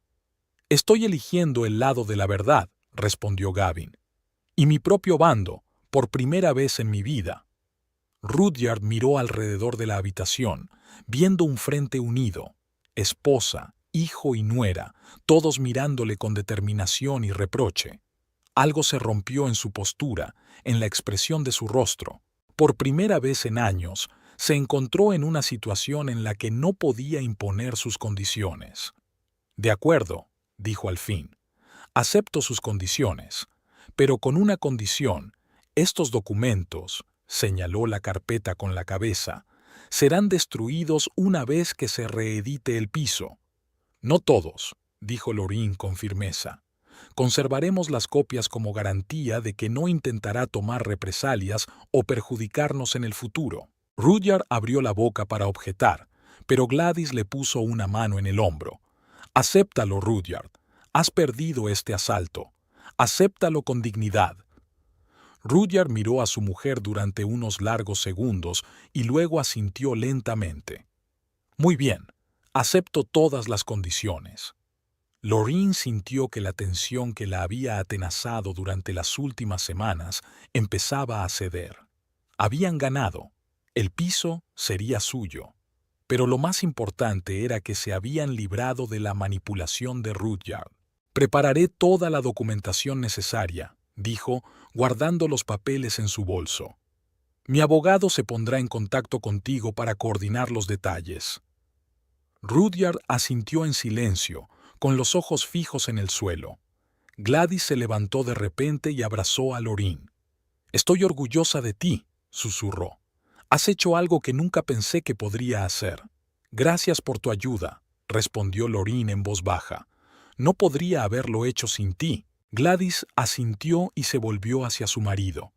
«Estoy eligiendo el lado de la verdad», respondió Gavin. «Y mi propio bando, por primera vez en mi vida». Rudyard miró alrededor de la habitación, viendo un frente unido, esposa, hijo y nuera, todos mirándole con determinación y reproche. Algo se rompió en su postura, en la expresión de su rostro. Por primera vez en años, se encontró en una situación en la que no podía imponer sus condiciones. «De acuerdo», dijo al fin. «Acepto sus condiciones, pero con una condición. Estos documentos», señaló la carpeta con la cabeza, «serán destruidos una vez que se reedite el piso». «No todos», dijo Lorraine con firmeza. «Conservaremos las copias como garantía de que no intentará tomar represalias o perjudicarnos en el futuro». Rudyard abrió la boca para objetar, pero Gladys le puso una mano en el hombro. «Acéptalo, Rudyard. Has perdido este asalto. Acéptalo con dignidad». Rudyard miró a su mujer durante unos largos segundos y luego asintió lentamente. «Muy bien, acepto todas las condiciones». Lorraine sintió que la tensión que la había atenazado durante las últimas semanas empezaba a ceder. Habían ganado. El piso sería suyo. Pero lo más importante era que se habían librado de la manipulación de Rudyard. «Prepararé toda la documentación necesaria», dijo, guardando los papeles en su bolso. «Mi abogado se pondrá en contacto contigo para coordinar los detalles». Rudyard asintió en silencio, con los ojos fijos en el suelo. Gladys se levantó de repente y abrazó a Lorraine. «Estoy orgullosa de ti», susurró. «Has hecho algo que nunca pensé que podría hacer». «Gracias por tu ayuda», respondió Lorraine en voz baja. «No podría haberlo hecho sin ti». Gladys asintió y se volvió hacia su marido.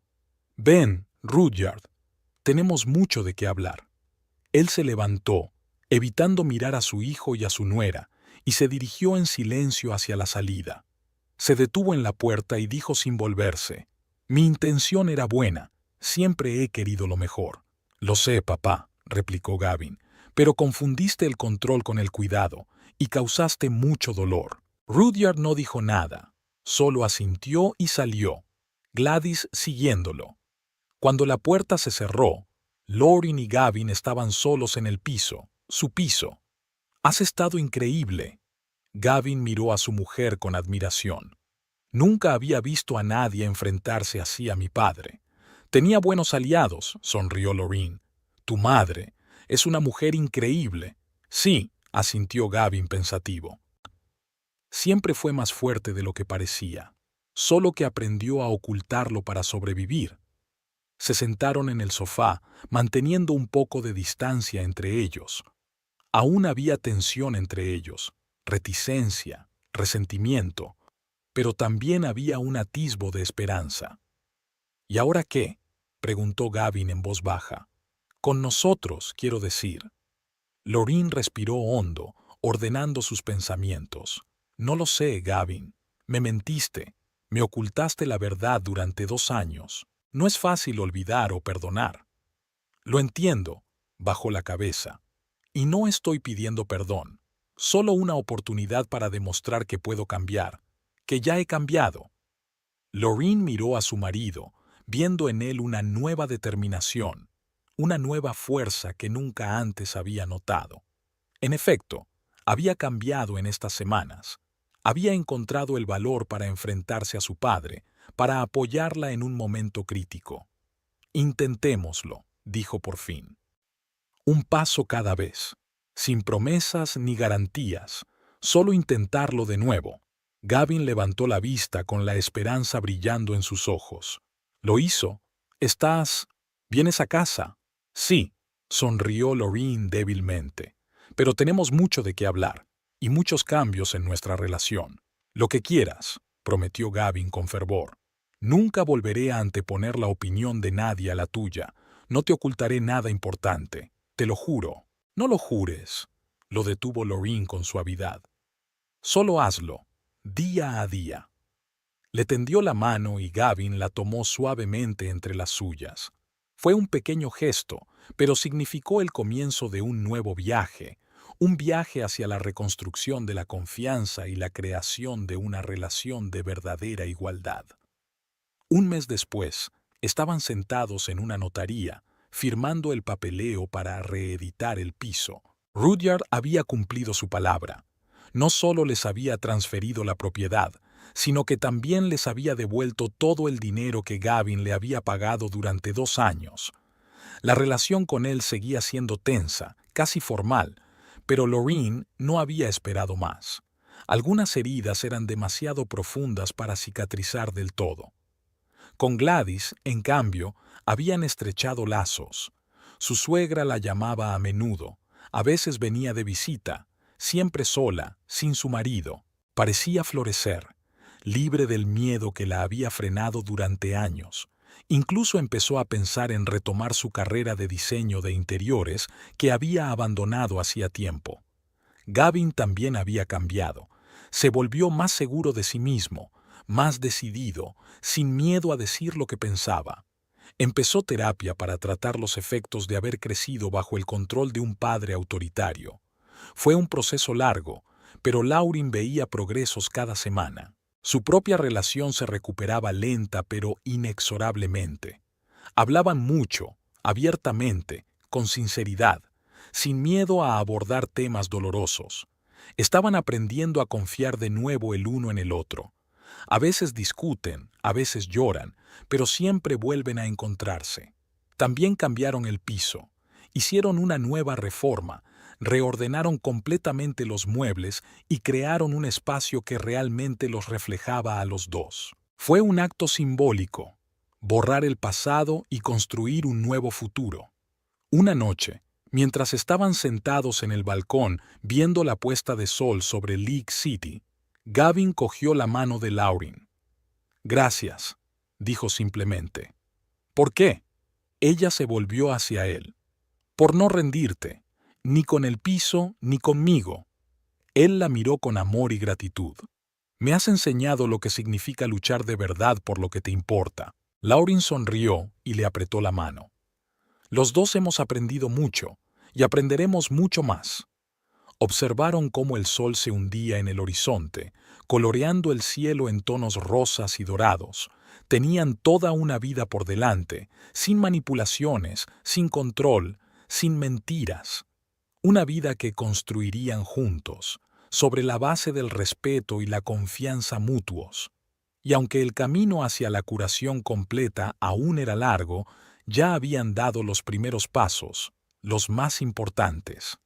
«Ven, Rudyard, tenemos mucho de qué hablar». Él se levantó, evitando mirar a su hijo y a su nuera, y se dirigió en silencio hacia la salida. Se detuvo en la puerta y dijo sin volverse: «Mi intención era buena, siempre he querido lo mejor». «Lo sé, papá», replicó Gavin, «pero confundiste el control con el cuidado y causaste mucho dolor». Rudyard no dijo nada, solo asintió y salió, Gladys siguiéndolo. Cuando la puerta se cerró, Lorraine y Gavin estaban solos en el piso, su piso. «Has estado increíble». Gavin miró a su mujer con admiración. «Nunca había visto a nadie enfrentarse así a mi padre». «Tenía buenos aliados», sonrió Lorraine. «Tu madre es una mujer increíble». «Sí», asintió Gavin pensativo. «Siempre fue más fuerte de lo que parecía, solo que aprendió a ocultarlo para sobrevivir». Se sentaron en el sofá, manteniendo un poco de distancia entre ellos. Aún había tensión entre ellos, reticencia, resentimiento, pero también había un atisbo de esperanza. «¿Y ahora qué?», preguntó Gavin en voz baja. «Con nosotros, quiero decir». Lorraine respiró hondo, ordenando sus pensamientos. «No lo sé, Gavin. Me mentiste. Me ocultaste la verdad durante 2 años. No es fácil olvidar o perdonar. Lo entiendo, bajó la cabeza. Y no estoy pidiendo perdón, solo una oportunidad para demostrar que puedo cambiar, que ya he cambiado. Lorraine miró a su marido, viendo en él una nueva determinación, una nueva fuerza que nunca antes había notado. En efecto, había cambiado en estas semanas. Había encontrado el valor para enfrentarse a su padre, para apoyarla en un momento crítico. Intentémoslo, dijo por fin. Un paso cada vez, sin promesas ni garantías, solo intentarlo de nuevo. Gavin levantó la vista con la esperanza brillando en sus ojos. ¿Lo hizo? ¿Vienes a casa? Sí, sonrió Lorraine débilmente. Pero tenemos mucho de qué hablar, y muchos cambios en nuestra relación. Lo que quieras, prometió Gavin con fervor. Nunca volveré a anteponer la opinión de nadie a la tuya. No te ocultaré nada importante. Te lo juro. No lo jures, lo detuvo Lorraine con suavidad. Solo hazlo, día a día. Le tendió la mano y Gavin la tomó suavemente entre las suyas. Fue un pequeño gesto, pero significó el comienzo de un nuevo viaje, un viaje hacia la reconstrucción de la confianza y la creación de una relación de verdadera igualdad. Un mes después, estaban sentados en una notaría, firmando el papeleo para reeditar el piso. Rudyard había cumplido su palabra. No solo les había transferido la propiedad, sino que también les había devuelto todo el dinero que Gavin le había pagado durante 2 años. La relación con él seguía siendo tensa, casi formal, pero Lorraine no había esperado más. Algunas heridas eran demasiado profundas para cicatrizar del todo. Con Gladys, en cambio, habían estrechado lazos. Su suegra la llamaba a menudo, a veces venía de visita, siempre sola, sin su marido. Parecía florecer, libre del miedo que la había frenado durante años. Incluso empezó a pensar en retomar su carrera de diseño de interiores que había abandonado hacía tiempo. Gavin también había cambiado. Se volvió más seguro de sí mismo, más decidido, sin miedo a decir lo que pensaba. Empezó terapia para tratar los efectos de haber crecido bajo el control de un padre autoritario. Fue un proceso largo, pero Lauren veía progresos cada semana. Su propia relación se recuperaba lenta pero inexorablemente. Hablaban mucho, abiertamente, con sinceridad, sin miedo a abordar temas dolorosos. Estaban aprendiendo a confiar de nuevo el uno en el otro. A veces discuten, a veces lloran, pero siempre vuelven a encontrarse. También cambiaron el piso, hicieron una nueva reforma, reordenaron completamente los muebles y crearon un espacio que realmente los reflejaba a los dos. Fue un acto simbólico, borrar el pasado y construir un nuevo futuro. Una noche, mientras estaban sentados en el balcón viendo la puesta de sol sobre Lake City, Gavin cogió la mano de Lauren. «Gracias», dijo simplemente. «¿Por qué?» Ella se volvió hacia él. «Por no rendirte, ni con el piso ni conmigo». Él la miró con amor y gratitud. «Me has enseñado lo que significa luchar de verdad por lo que te importa». Lauren sonrió y le apretó la mano. «Los dos hemos aprendido mucho, y aprenderemos mucho más». Observaron cómo el sol se hundía en el horizonte, coloreando el cielo en tonos rosas y dorados. Tenían toda una vida por delante, sin manipulaciones, sin control, sin mentiras. Una vida que construirían juntos, sobre la base del respeto y la confianza mutuos. Y aunque el camino hacia la curación completa aún era largo, ya habían dado los primeros pasos, los más importantes.